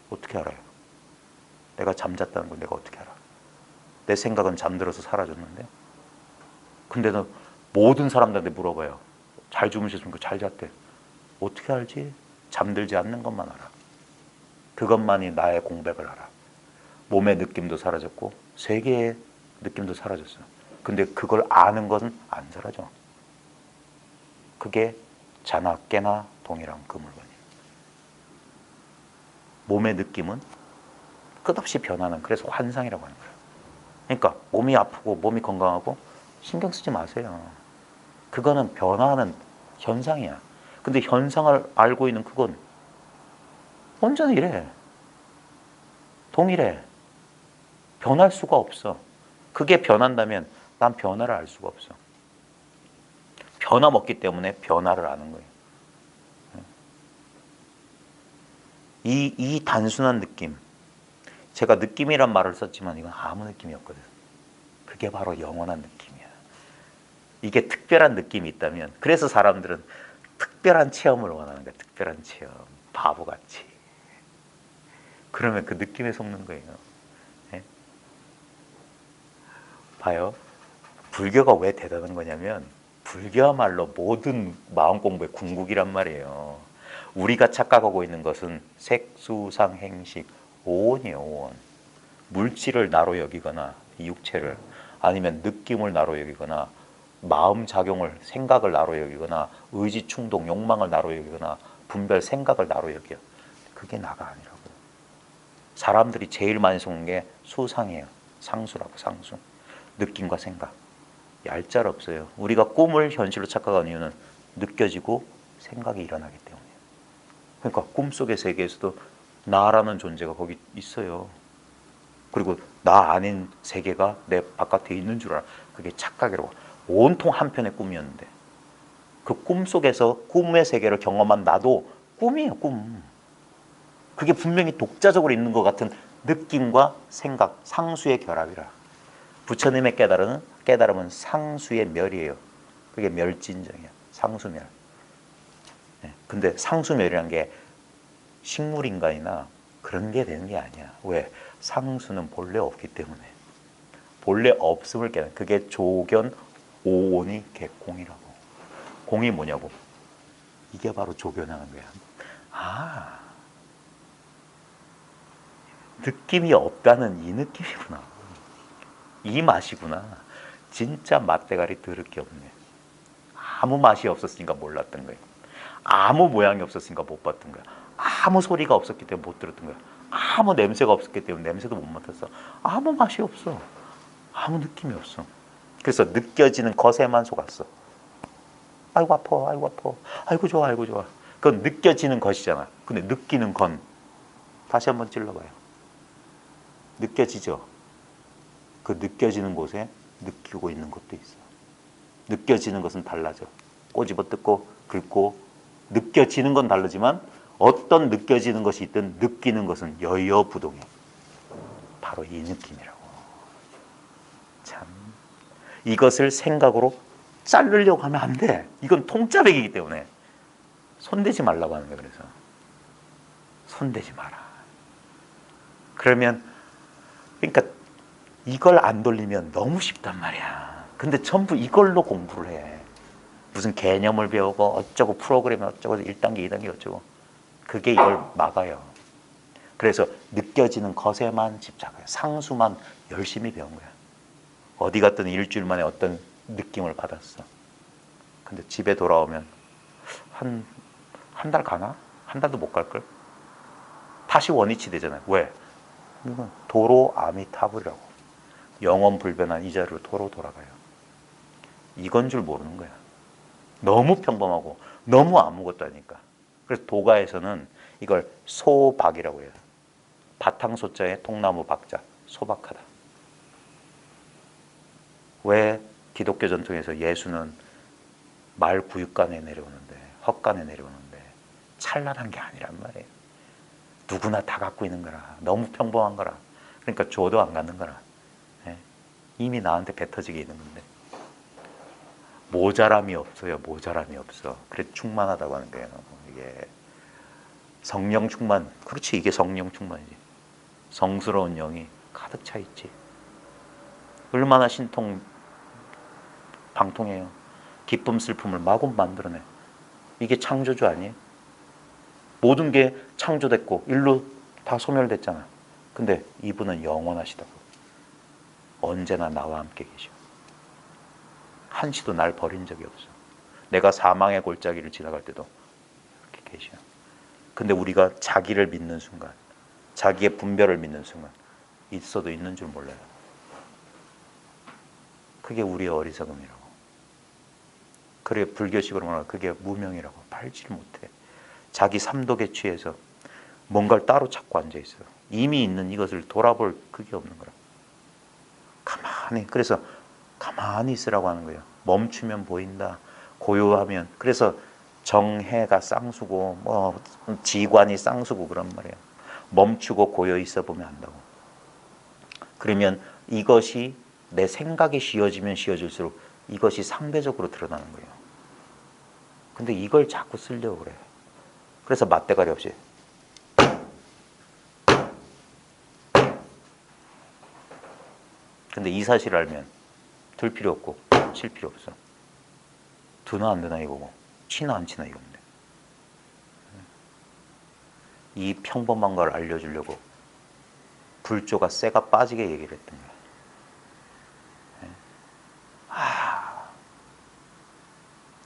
어떻게 알아요? 내가 잠잤다는 걸 내가 어떻게 알아? 내 생각은 잠들어서 사라졌는데. 근데도 모든 사람들한테 물어봐요. 잘 주무셨습니까? 잘 잤대. 어떻게 알지? 잠들지 않는 것만 알아. 그것만이 나의 공백을 알아. 몸의 느낌도 사라졌고 세계의 느낌도 사라졌어. 근데 그걸 아는 것은 안 사라져. 그게 자나 깨나 동일한 그 물건이에요. 몸의 느낌은 끝없이 변하는, 그래서 환상이라고 하는 거예요. 그러니까 몸이 아프고 몸이 건강하고 신경 쓰지 마세요. 그거는 변화하는 현상이야. 근데 현상을 알고 있는 그건 온전히 이래. 동일해. 변할 수가 없어. 그게 변한다면 난 변화를 알 수가 없어. 변함없기 때문에 변화를 아는 거예요. 이 단순한 느낌. 제가 느낌이란 말을 썼지만 이건 아무 느낌이었거든. 그게 바로 영원한 느낌이야. 이게 특별한 느낌이 있다면, 그래서 사람들은 특별한 체험을 원하는 거야. 특별한 체험. 바보같이. 그러면 그 느낌에 속는 거예요. 네? 봐요. 불교가 왜 대단한 거냐면 불교야말로 모든 마음 공부의 궁극이란 말이에요. 우리가 착각하고 있는 것은 색수상 행식 오온이에요. 오온. 물질을 나로 여기거나 이 육체를, 아니면 느낌을 나로 여기거나 마음 작용을, 생각을 나로 여기거나 의지 충동 욕망을 나로 여기거나 분별 생각을 나로 여겨. 그게 나가 아니라고. 사람들이 제일 많이 속는 게 수상이에요. 상수라고. 상수. 느낌과 생각. 얄짤없어요. 우리가 꿈을 현실로 착각하는 이유는 느껴지고 생각이 일어나기 때문이에요. 그러니까 꿈속의 세계에서도 나라는 존재가 거기 있어요. 그리고 나 아닌 세계가 내 바깥에 있는 줄 알아. 그게 착각이라고. 온통 한편의 꿈이었는데 그 꿈속에서 꿈의 세계를 경험한 나도 꿈이에요. 꿈. 그게 분명히 독자적으로 있는 것 같은 느낌과 생각, 상수의 결합이라. 부처님의 깨달음은 상수의 멸이에요. 그게 멸진정이야. 상수멸. 근데 상수멸이라는 게 식물인간이나 그런 게 되는 게 아니야. 왜? 상수는 본래 없기 때문에. 본래 없음을 깨닫는, 그게 조견 오온이 개공이라고. 공이 뭐냐고? 이게 바로 조견하는 거야. 아, 느낌이 없다는 이 느낌이구나. 이 맛이구나. 진짜 맛대가리 더럽게 없네. 아무 맛이 없었으니까 몰랐던 거예요. 아무 모양이 없었으니까 못 봤던 거야. 아무 소리가 없었기 때문에 못 들었던 거야. 아무 냄새가 없었기 때문에 냄새도 못 맡았어. 아무 맛이 없어. 아무 느낌이 없어. 그래서 느껴지는 것에만 속았어. 아이고 아파, 아이고 아파, 아이고 좋아, 아이고 좋아. 그건 느껴지는 것이잖아. 근데 느끼는 건 다시 한번 찔러봐요. 느껴지죠? 그 느껴지는 곳에 느끼고 있는 것도 있어. 느껴지는 것은 달라져. 꼬집어 뜯고 긁고 느껴지는 건 다르지만 어떤 느껴지는 것이 있든 느끼는 것은 여여부동해. 바로 이 느낌이라고. 참, 이것을 생각으로 자르려고 하면 안 돼. 이건 통짜배기이기 때문에 손대지 말라고 하는 거예요. 그래서 손대지 마라. 그러면 그러니까 이걸 안 돌리면 너무 쉽단 말이야. 근데 전부 이걸로 공부를 해. 무슨 개념을 배우고 어쩌고 프로그램 어쩌고 1단계 2단계 어쩌고. 그게 이걸 막아요. 그래서 느껴지는 것에만 집착해요. 상수만 열심히 배운 거야. 어디 갔든 일주일 만에 어떤 느낌을 받았어. 근데 집에 돌아오면 한 달 가나? 한 달도 못 갈걸? 다시 원위치 되잖아요. 왜? 이건 도로 아미타불이라고. 영원 불변한 이 자리로 도로 돌아가요. 이건 줄 모르는 거야. 너무 평범하고 너무 아무것도 아니까. 그래서 도가에서는 이걸 소박이라고 해요. 바탕소자에 통나무 박자, 소박하다. 왜 기독교 전통에서 예수는 말 구육간에 내려오는데, 헛간에 내려오는데 찬란한 게 아니란 말이에요. 누구나 다 갖고 있는 거라. 너무 평범한 거라. 그러니까 줘도 안 갖는 거라. 예? 이미 나한테 배 터지게 있는 건데. 모자람이 없어요. 모자람이 없어. 그래서 충만하다고 하는 거예요. 이게 성령 충만. 그렇지, 이게 성령 충만이지. 성스러운 영이 가득 차 있지. 얼마나 신통 방통해요. 기쁨 슬픔을 마구 만들어내. 이게 창조주 아니에요? 모든 게 창조됐고 일로 다 소멸됐잖아. 근데 이분은 영원하시다고. 언제나 나와 함께 계셔. 한시도 날 버린 적이 없어. 내가 사망의 골짜기를 지나갈 때도 이렇게 계셔. 근데 우리가 자기를 믿는 순간, 자기의 분별을 믿는 순간 있어도 있는 줄 몰라요. 그게 우리의 어리석음이라고. 그래, 불교식으로 말하면 그게 무명이라고. 팔지를 못해. 자기 삼독에 취해서 뭔가를 따로 찾고 앉아있어요. 이미 있는 이것을 돌아볼 그게 없는 거라. 가만히, 그래서 가만히 있으라고 하는 거예요. 멈추면 보인다. 고요하면. 그래서 정해가 쌍수고 뭐 지관이 쌍수고 그런 말이에요. 멈추고 고요 있어 보면 안다고. 그러면 이것이 내 생각이 쉬어지면 쉬어질수록 이것이 상대적으로 드러나는 거예요. 근데 이걸 자꾸 쓰려고 그래. 그래서 맞대가리 없이 근데 이 사실을 알면 들 필요 없고 칠 필요 없어. 드나 안 드나 이거고 치나 안 치나 이건데. 이 평범한 걸 알려주려고 불조가 쇠가 빠지게 얘기를 했던 거야.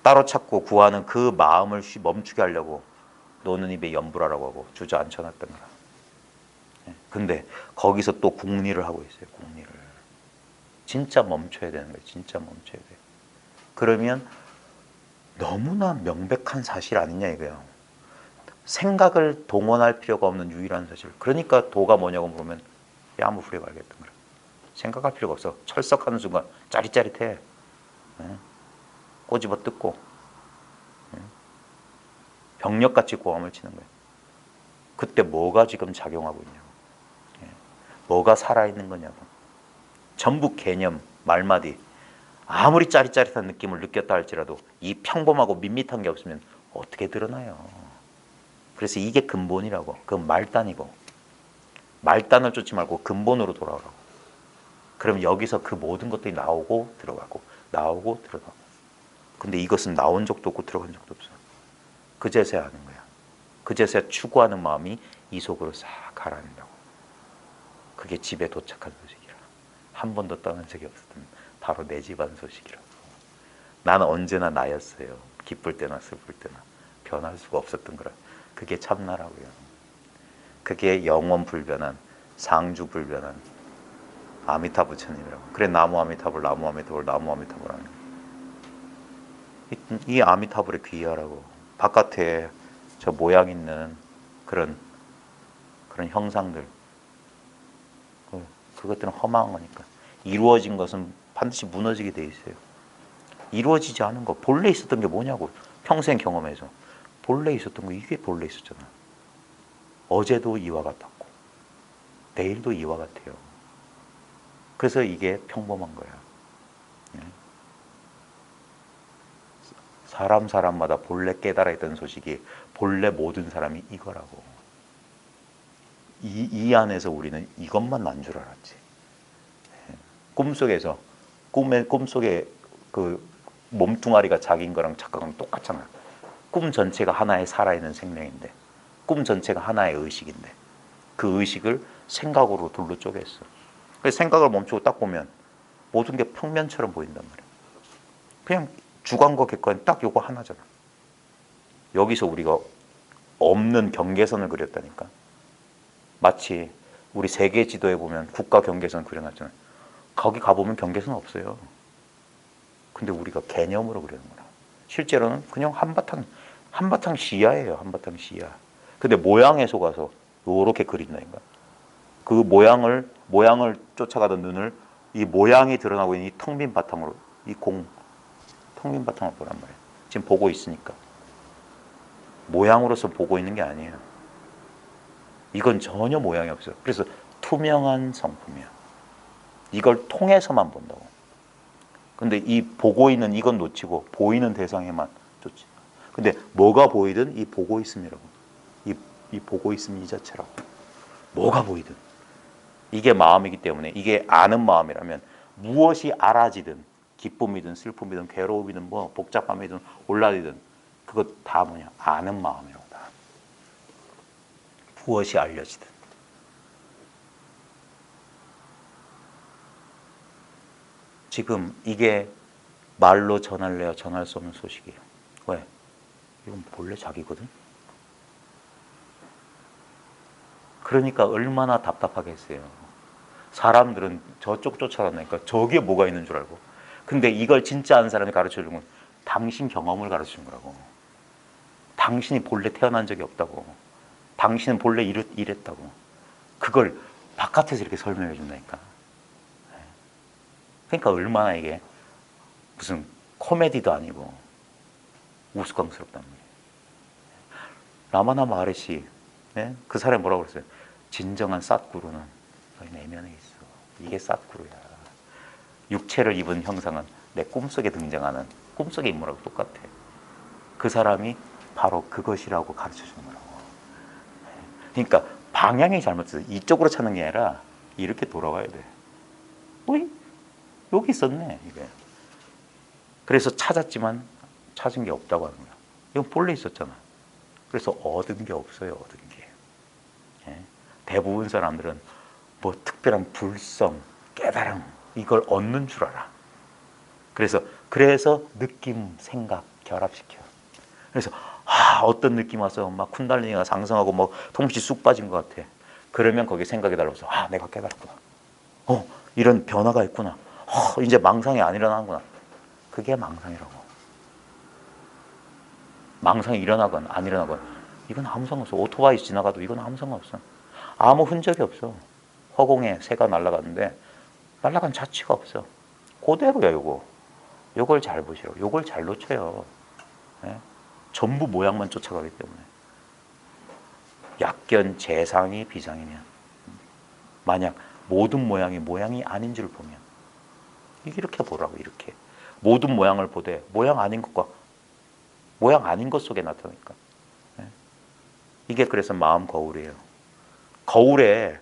따로 찾고 구하는 그 마음을 멈추게 하려고 노는 입에 연불하라고 하고 주저앉혀놨던 거라. 근데 거기서 또 궁리를 하고 있어요. 궁리를. 진짜 멈춰야 되는 거예요. 진짜 멈춰야 돼요. 그러면 너무나 명백한 사실 아니냐 이거예요. 생각을 동원할 필요가 없는 유일한 사실. 그러니까 도가 뭐냐고 물으면 아무 후레가 알겠던 거예요. 생각할 필요가 없어. 철석하는 순간 짜릿짜릿해. 꼬집어 뜯고 병력같이 고함을 치는 거예요. 그때 뭐가 지금 작용하고 있냐고. 뭐가 살아있는 거냐고. 전부 개념, 말마디. 아무리 짜릿짜릿한 느낌을 느꼈다 할지라도 이 평범하고 밋밋한 게 없으면 어떻게 드러나요. 그래서 이게 근본이라고. 그건 말단이고. 말단을 쫓지 말고 근본으로 돌아오라고. 그럼 여기서 그 모든 것들이 나오고 들어가고 나오고 들어가고. 근데 이것은 나온 적도 없고 들어간 적도 없어. 그제서야 아는 거야. 그제서야 추구하는 마음이 이 속으로 싹 가라앉는다고. 그게 집에 도착한 소식이라. 한 번도 떠난 적이 없었던 바로 내 집안 소식이라고. 나는 언제나 나였어요. 기쁠 때나 슬플 때나 변할 수가 없었던 거라. 그게 참나라고요. 그게 영원 불변한 상주 불변한 아미타 부처님이라고. 그래 나무 아미타불 나무 아미타불 나무 아미타불 하는 거예요. 이 아미타불에 귀의하라고. 바깥에 저 모양 있는 그런 형상들, 그것들은 허망한 거니까. 이루어진 것은 반드시 무너지게 돼 있어요. 이루어지지 않은 거, 본래 있었던 게 뭐냐고. 평생 경험해서 본래 있었던 거, 이게 본래 있었잖아. 어제도 이와 같았고 내일도 이와 같아요. 그래서 이게 평범한 거야. 사람마다 본래 깨달아 있던 소식이 본래 모든 사람이 이거라고. 이 안에서 우리는 이것만 난 줄 알았지. 꿈속에 그 몸뚱아리가 자기인 거랑 착각은 똑같잖아. 꿈 전체가 하나의 살아있는 생명인데, 꿈 전체가 하나의 의식인데, 그 의식을 생각으로 둘로 쪼갰어. 그래서 생각을 멈추고 딱 보면 모든 게 평면처럼 보인단 말이야. 그냥 주관과 객관이 딱 요거 하나잖아. 여기서 우리가 없는 경계선을 그렸다니까. 마치 우리 세계 지도에 보면 국가 경계선 그려놨잖아요. 거기 가보면 경계선 없어요. 근데 우리가 개념으로 그리는 거라. 실제로는 그냥 한바탕 시야예요. 한바탕 시야. 근데 모양에 속아서 요렇게 그린다니까. 그 모양을 쫓아가던 눈을 이 모양이 드러나고 있는 이 텅 빈 바탕으로 텅 빈 바탕으로 보란 말이에요. 지금 보고 있으니까. 모양으로서 보고 있는 게 아니에요. 이건 전혀 모양이 없어요. 그래서 투명한 성품이야. 이걸 통해서만 본다고. 근데 이 보고 있는 이건 놓치고 보이는 대상에만 쫓지. 근데 뭐가 보이든 이 보고 있음이라고. 이 보고 있음 이 자체라고. 뭐가 보이든. 이게 마음이기 때문에 이게 아는 마음이라면 무엇이 알아지든 기쁨이든 슬픔이든 괴로움이든 뭐 복잡함이든 혼란이든 그거 다 뭐냐? 아는 마음이라고. 다. 무엇이 알려지든. 지금 이게 말로 전할래야 전할 수 없는 소식이에요. 왜? 이건 본래 자기거든. 그러니까 얼마나 답답하겠어요. 사람들은 저쪽 쫓아다니까 저기에 뭐가 있는 줄 알고. 근데 이걸 진짜 아는 사람이 가르쳐주는 건 당신 경험을 가르쳐주는 거라고. 당신이 본래 태어난 적이 없다고. 당신은 본래 이랬다고. 그걸 바깥에서 이렇게 설명해 준다니까. 그러니까 얼마나 이게 무슨 코미디도 아니고 우스꽝스럽단 말이에요. 라마나 마하리시, 네? 그 사람이 뭐라고 그랬어요? 진정한 삿구루는 너희 내면에 있어. 이게 삿구루야. 육체를 입은 형상은 내 꿈속에 등장하는 꿈속의 인물하고 똑같아. 그 사람이 바로 그것이라고 가르쳐주는 거라고. 그러니까 방향이 잘못돼서 이쪽으로 찾는 게 아니라 이렇게 돌아와야 돼. 어이? 여기 있었네. 이게. 그래서 찾았지만 찾은 게 없다고 하는 거야. 이건 본래 있었잖아. 그래서 얻은 게 없어요. 얻은 게. 예? 대부분 사람들은 뭐 특별한 불성, 깨달음 이걸 얻는 줄 알아. 그래서 느낌, 생각 결합시켜. 그래서 어떤 느낌 와서 막 쿤달리니가 상승하고 뭐 통치 쑥 빠진 것 같아. 그러면 거기 생각이 달라서 내가 깨달았구나. 이런 변화가 있구나. 이제 망상이 안 일어나는구나. 그게 망상이라고. 망상이 일어나건 안 일어나건 이건 아무 상관없어. 오토바이 지나가도 이건 아무 상관없어. 아무 흔적이 없어. 허공에 새가 날아갔는데 날아간 자취가 없어. 그대로야 요거. 요걸 잘 보시라고. 요걸 잘 놓쳐요. 예? 전부 모양만 쫓아가기 때문에. 약견 재상이 비상이면 만약 모든 모양이 아닌 줄 보면 이렇게 보라고. 이렇게 모든 모양을 보되 모양 아닌 것 속에 나타나니까. 예? 이게 그래서 마음 거울이에요. 거울에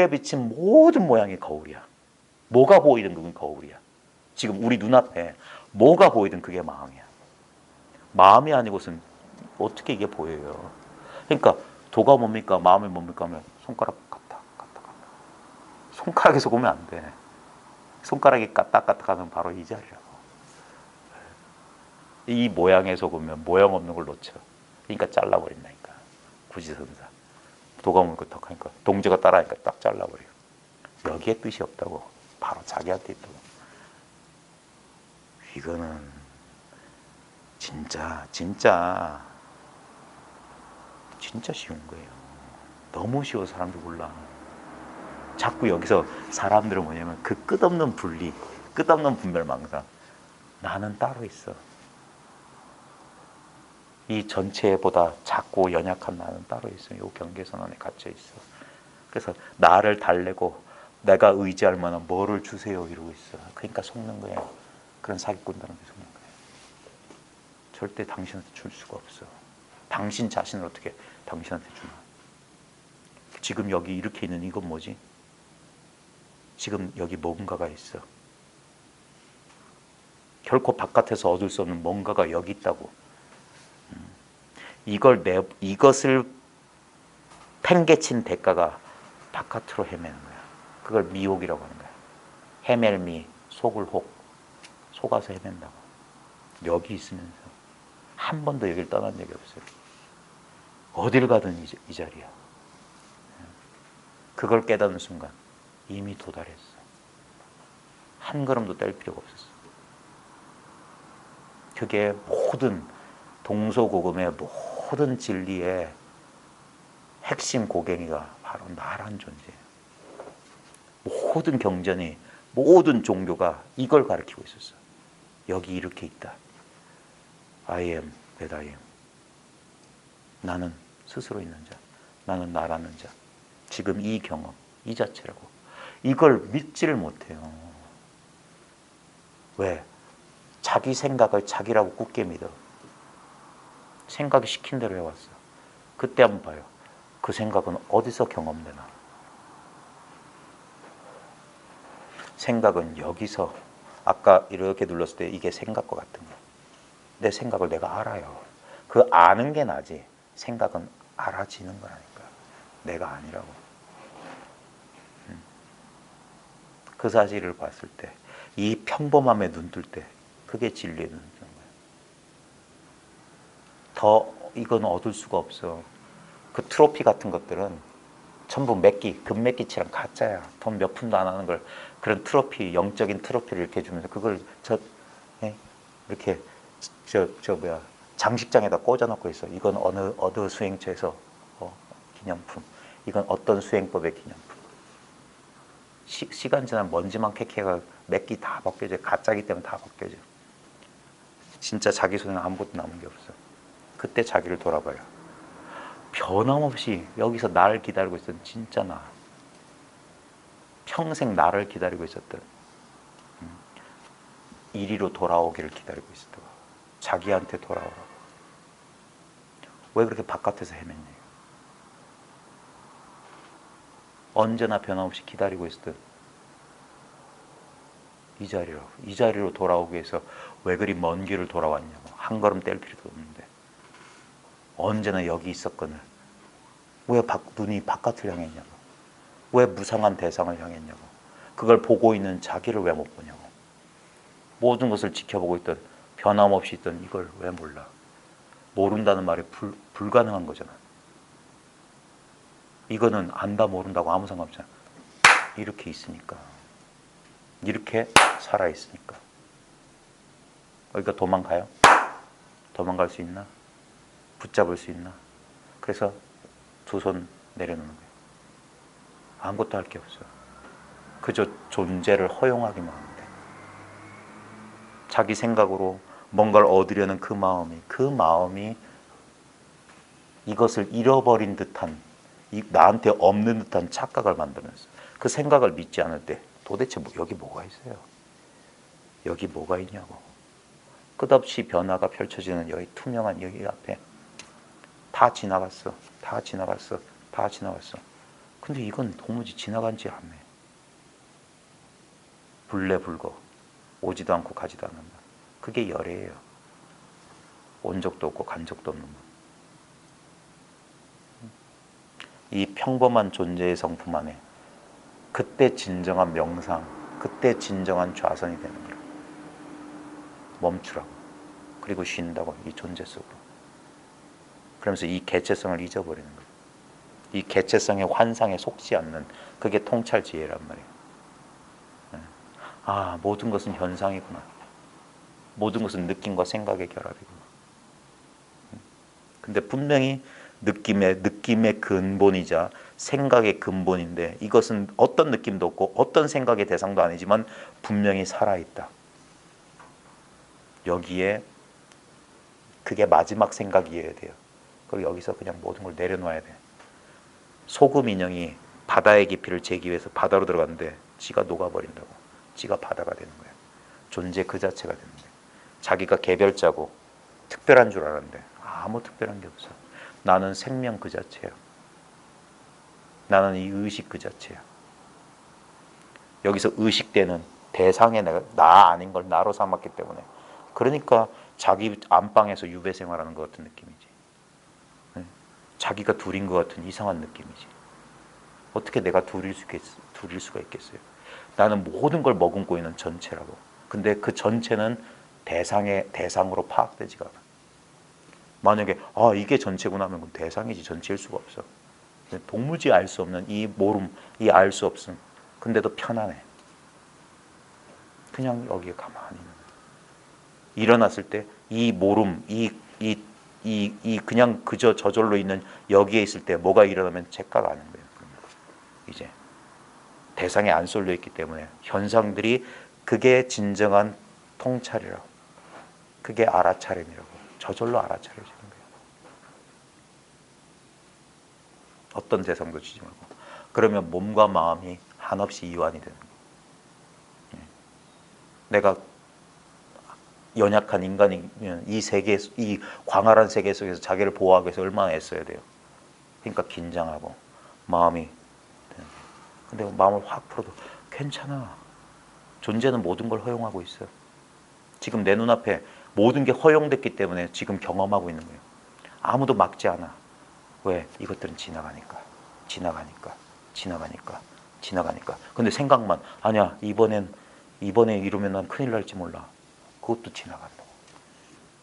비친 모든 모양이 거울이야. 뭐가 보이든 그건 거울이야. 지금 우리 눈앞에 뭐가 보이든 그게 마음이야. 마음이 아니고선 어떻게 이게 보여요? 그러니까 도가 뭡니까? 마음이 뭡니까? 하면 손가락 까딱. 손가락에서 보면 안 돼. 손가락이 까딱 하면 바로 이 자리라고. 이 모양에서 보면 모양 없는 걸 놓쳐. 그러니까 잘라버린다니까. 구지선사. 도가 뭡니까? 딱 하니까 동지가 따라하니까 딱 잘라버려요. 여기에 뜻이 없다고. 바로 자기한테 있다고. 이거는 진짜 쉬운 거예요. 너무 쉬워. 사람들 몰라. 자꾸 여기서 사람들은 뭐냐면 그 끝없는 분리, 끝없는 분별망상. 나는 따로 있어. 이 전체보다 작고 연약한 나는 따로 있어. 이 경계선 안에 갇혀 있어. 그래서 나를 달래고 내가 의지할 만한 뭐를 주세요 이러고 있어. 그러니까 속는 거예요. 그런 사기꾼들한테 속는 거예요. 절대 당신한테 줄 수가 없어. 당신 자신을 어떻게 당신한테 주나. 지금 여기 이렇게 있는 이건 뭐지? 지금 여기 뭔가가 있어. 결코 바깥에서 얻을 수 없는 뭔가가 여기 있다고. 이것을 팽개친 대가가 바깥으로 헤매는 거야. 그걸 미혹이라고 하는 거야. 헤맬미, 속을 혹. 속아서 헤맨다고. 여기 있으면서 한 번도 여기를 떠난 적이 없어요. 어딜 가든 이 자리야. 그걸 깨닫는 순간 이미 도달했어. 한 걸음도 뗄 필요가 없었어. 그게 모든 동서고금의 모든 진리의 핵심 고갱이가 바로 나란 존재예요. 모든 경전이, 모든 종교가 이걸 가르치고 있었어. 여기 이렇게 있다. I am that I am. 나는 스스로 있는 자. 나는 나라는 자. 지금 이 경험, 이 자체라고. 이걸 믿지를 못해요. 왜? 자기 생각을 자기라고 굳게 믿어. 생각이 시킨 대로 해왔어. 그때 한번 봐요. 그 생각은 어디서 경험되나? 생각은 여기서, 아까 이렇게 눌렀을 때 이게 생각과 같은 거야. 내 생각을 내가 알아요. 그 아는 게 나지. 생각은 알아지는 거라니까. 내가 아니라고. 그 사실을 봤을 때, 이 평범함에 눈 뜰 때, 그게 진리에 눈 뜨는 거예요. 더 이건 얻을 수가 없어. 그 트로피 같은 것들은 전부 메끼, 금메끼치랑 가짜야. 돈 몇 푼도 안 하는 걸, 그런 트로피, 영적인 트로피를 이렇게 주면서 그걸 이렇게 장식장에다 꽂아놓고 있어. 이건 어느 수행처에서 기념품. 이건 어떤 수행법의 기념품. 시간 지나면 먼지만 캐캐가 메끼 다 벗겨져. 가짜기 때문에 다 벗겨져. 진짜 자기 손에 아무것도 남은 게 없어. 그때 자기를 돌아봐요. 변함없이 여기서 나를 기다리고 있었던 진짜 나. 평생 나를 기다리고 있었던, 이리로 돌아오기를 기다리고 있었던, 자기한테 돌아오라고. 왜 그렇게 바깥에서 헤맸냐. 언제나 변함없이 기다리고 있었던 이 자리로 돌아오기 위해서 왜 그리 먼 길을 돌아왔냐고. 한 걸음 뗄 필요도 없는데 언제나 여기 있었거늘 왜 눈이 바깥을 향했냐고. 왜 무상한 대상을 향했냐고. 그걸 보고 있는 자기를 왜 못 보냐고. 모든 것을 지켜보고 있던, 변함없이 있던 이걸 왜 몰라. 모른다는 말이 불가능한 거잖아. 이거는 안다 모른다고 아무 상관없잖아. 이렇게 있으니까. 이렇게 살아있으니까. 그러니까 도망가요? 도망갈 수 있나? 붙잡을 수 있나? 그래서 두 손 내려놓는 거예요. 아무것도 할 게 없어요. 그저 존재를 허용하기만 하면 돼. 자기 생각으로 뭔가를 얻으려는 그 마음이 이것을 잃어버린 듯한, 나한테 없는 듯한 착각을 만들면서 그 생각을 믿지 않을 때 도대체 여기 뭐가 있어요? 여기 뭐가 있냐고. 끝없이 변화가 펼쳐지는 여기 투명한 여기 앞에 다 지나갔어. 다 지나갔어. 다 지나갔어. 근데 이건 도무지 지나간지 않네. 불레불거. 오지도 않고 가지도 않는다. 그게 열애예요. 온 적도 없고 간 적도 없는 것. 이 평범한 존재의 성품 안에 그때 진정한 명상, 그때 진정한 좌선이 되는 거예요. 멈추라고. 그리고 쉰다고. 이 존재 속으로. 그러면서 이 개체성을 잊어버리는 거예요. 이 개체성의 환상에 속지 않는, 그게 통찰지혜란 말이에요. 아, 모든 것은 현상이구나. 모든 것은 느낌과 생각의 결합이구나. 근데 분명히 느낌의 근본이자 생각의 근본인데, 이것은 어떤 느낌도 없고 어떤 생각의 대상도 아니지만 분명히 살아있다. 여기에 그게 마지막 생각이어야 돼요. 그리고 여기서 그냥 모든 걸 내려놔야 돼. 소금 인형이 바다의 깊이를 재기 위해서 바다로 들어갔는데 지가 녹아버린다고. 지가 바다가 되는 거예요. 존재 그 자체가 되는 거예요. 자기가 개별자고 특별한 줄 알았는데 아무 특별한 게 없어. 나는 생명 그 자체야. 나는 이 의식 그 자체야. 여기서 의식되는 대상의 나 아닌 걸 나로 삼았기 때문에, 그러니까 자기 안방에서 유배 생활하는 것 같은 느낌이지. 자기가 둘인 것 같은 이상한 느낌이지. 어떻게 내가 둘일 수가 있겠어요? 나는 모든 걸 머금고 있는 전체라고. 근데 그 전체는 대상으로 파악되지가 않아. 만약에 이게 전체구나 하면 그건 대상이지 전체일 수가 없어. 도무지 알 수 없는 이 모름, 이 알 수 없음. 근데도 편안해. 그냥 여기에 가만히 있는 거야. 일어났을 때 이 모름, 이 그냥 그저 저절로 있는 여기에 있을 때 뭐가 일어나면 제가가 아는 거예요. 이제 대상에 안 쏠려 있기 때문에 현상들이 그게 진정한 통찰이라고. 그게 알아차림이라고. 저절로 알아차려지는 거예요. 어떤 대상도 주지 말고. 그러면 몸과 마음이 한없이 이완이 되는 거예요. 내가 연약한 인간이면 이 세계, 이 광활한 세계 속에서 자기를 보호하기 위해서 얼마나 애써야 돼요. 그러니까 긴장하고 마음이. 근데 마음을 확 풀어도 괜찮아. 존재는 모든 걸 허용하고 있어요. 지금 내 눈앞에 모든 게 허용됐기 때문에 지금 경험하고 있는 거예요. 아무도 막지 않아. 왜? 이것들은 지나가니까. 근데 생각만, 아니야, 이번에 이러면 난 큰일 날지 몰라. 그것도 지나간다고.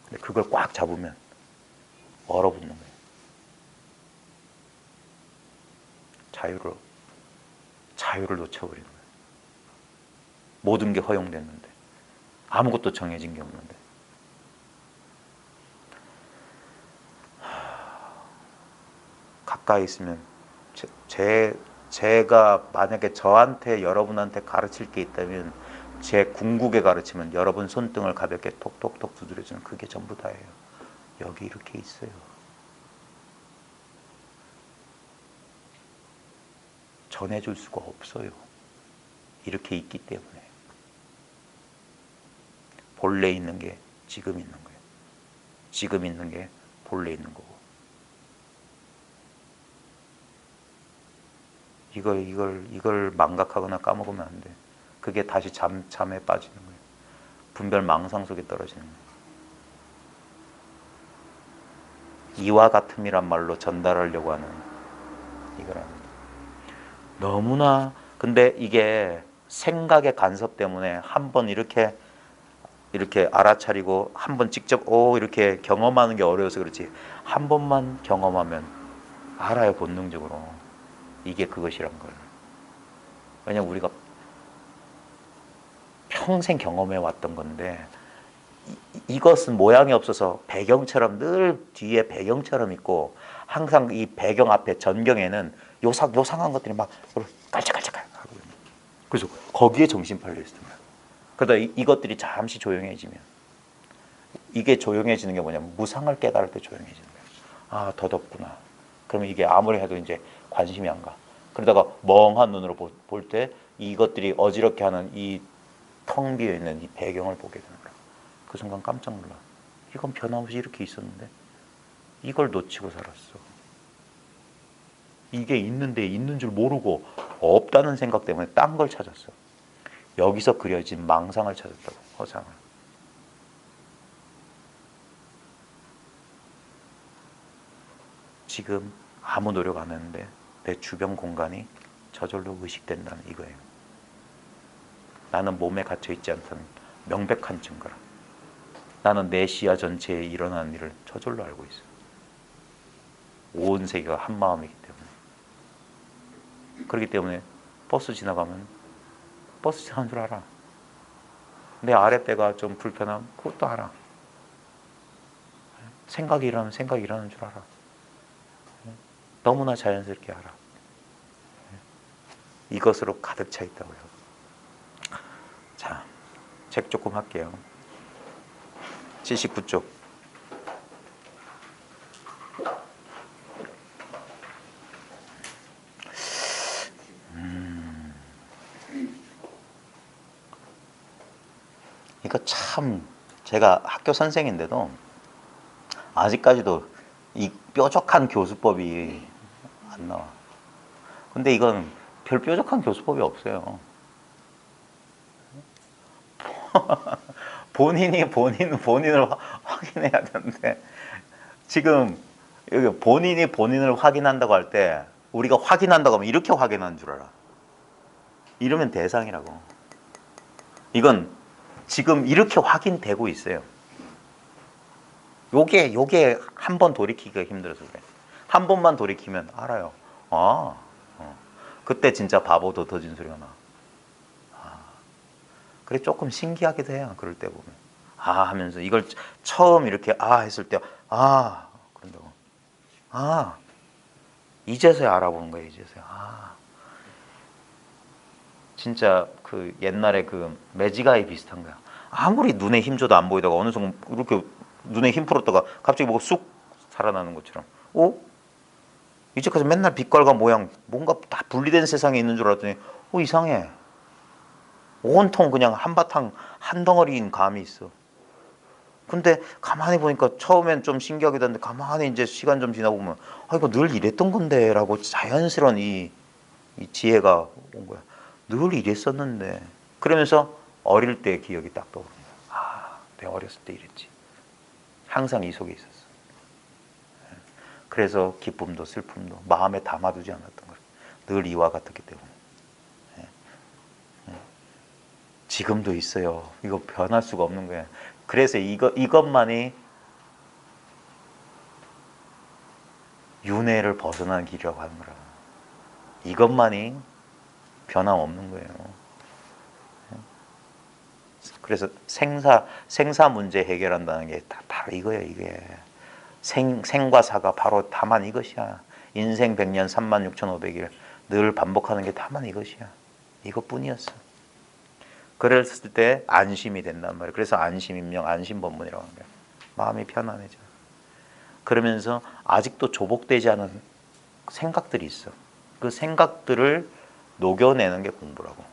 근데 그걸 꽉 잡으면 얼어붙는 거예요. 자유를 놓쳐버리는 거예요. 모든 게 허용됐는데 아무것도 정해진 게 없는데. 가까이 있으면 제가 만약에 저한테 여러분한테 가르칠 게 있다면 제 궁극에 가르치면 여러분 손등을 가볍게 톡톡톡 두드려주는 그게 전부 다예요. 여기 이렇게 있어요. 전해줄 수가 없어요. 이렇게 있기 때문에. 본래 있는 게 지금 있는 거예요. 지금 있는 게 본래 있는 거고. 이걸 망각하거나 까먹으면 안 돼. 그게 다시 잠에 빠지는 거예요. 분별 망상 속에 떨어지는 거예요. 이와 같음이란 말로 전달하려고 하는 이거랍니다. 너무나. 근데 이게 생각의 간섭 때문에 한번 이렇게 알아차리고 한번 직접 이렇게 경험하는 게 어려워서 그렇지, 한 번만 경험하면 알아요. 본능적으로 이게 그것이란 걸. 왜냐면 우리가 평생 경험해 왔던 건데 이것은 모양이 없어서 배경처럼 늘 뒤에 배경처럼 있고, 항상 이 배경 앞에 전경에는 요 상한 것들이 막 깔짝깔짝 하고, 그래서 거기에 정신 팔려 있어요. 그러다 이것들이 잠시 조용해지면, 이게 조용해지는 게 뭐냐면 무상을 깨달을 때 조용해지는 거예요. 아, 더 덥구나. 그러면 이게 아무리 해도 이제 관심이 안 가. 그러다가 멍한 눈으로 볼 때 이것들이 어지럽게 하는 이 텅 비어 있는 이 배경을 보게 되는 거야. 그 순간 깜짝 놀라. 이건 변함없이 이렇게 있었는데 이걸 놓치고 살았어. 이게 있는데 있는 줄 모르고 없다는 생각 때문에 딴 걸 찾았어. 여기서 그려진 망상을 찾았다고. 허상을. 지금 아무 노력 안 했는데 내 주변 공간이 저절로 의식된다는 이거예요. 나는 몸에 갇혀있지 않다는 명백한 증거라. 나는 내 시야 전체에 일어나는 일을 저절로 알고 있어요. 온 세계가 한 마음이기 때문에. 그렇기 때문에 버스 지나가면 버스 지나간 줄 알아. 내 아랫배가 좀 불편하면 그것도 알아. 생각이 일어나면 생각이 일어나는 줄 알아. 너무나 자연스럽게 알아. 이것으로 가득 차 있다고요. 자, 책 조금 할게요. 79쪽. 이거 참, 제가 학교 선생인데도 아직까지도 이 뾰족한 교수법이 안 나와. 근데 이건 별 뾰족한 교수법이 없어요. 본인이 본인을 확인해야 되는데, 지금 여기 본인이 본인을 확인한다고 할 때 우리가 확인한다고 하면 이렇게 확인하는 줄 알아. 이러면 대상이라고. 이건 지금 이렇게 확인되고 있어요. 요게 한 번 돌이키기가 힘들어서 그래. 한 번만 돌이키면 알아요. 그때 진짜 바보도 더 진 소리가 나. 그래 조금 신기하기도 해요. 그럴 때 보면 하면서 이걸 처음 이렇게 했을 때 그런다고 이제서야 알아보는 거예요. 이제서야 진짜 그 옛날에 그 매직아이 비슷한 거야. 아무리 눈에 힘줘도 안 보이다가 어느 순간 이렇게 눈에 힘 풀었다가 갑자기 뭐가 쑥 살아나는 것처럼. 이제까지 맨날 빛깔과 모양 뭔가 다 분리된 세상에 있는 줄 알았더니 이상해. 온통 그냥 한바탕 한 덩어리인 감이 있어. 근데 가만히 보니까 처음엔 좀 신기하기도 한데 가만히 이제 시간 좀 지나고 보면 이거 늘 이랬던 건데 라고 자연스러운 이 지혜가 온 거야. 늘 이랬었는데. 그러면서 어릴 때 기억이 딱 떠오르는 거야. 내가 어렸을 때 이랬지. 항상 이 속에 있었어. 그래서 기쁨도 슬픔도 마음에 담아두지 않았던 거야. 늘 이와 같았기 때문에. 지금도 있어요. 이거 변할 수가 없는 거야. 그래서 이것만이 윤회를 벗어나는 길이라고 하는 거라. 이것만이 변함없는 거예요. 그래서 생사 문제 해결한다는 게 바로 이거예요. 이게 생과 사가 바로 다만 이것이야. 인생 100년 36,500일 늘 반복하는 게 다만 이것이야. 이것뿐이었어. 그랬을 때 안심이 된단 말이에요. 그래서 안심임명, 안심법문이라고 하는 거예요. 마음이 편안해져. 그러면서 아직도 조복되지 않은 생각들이 있어. 그 생각들을 녹여내는 게 공부라고.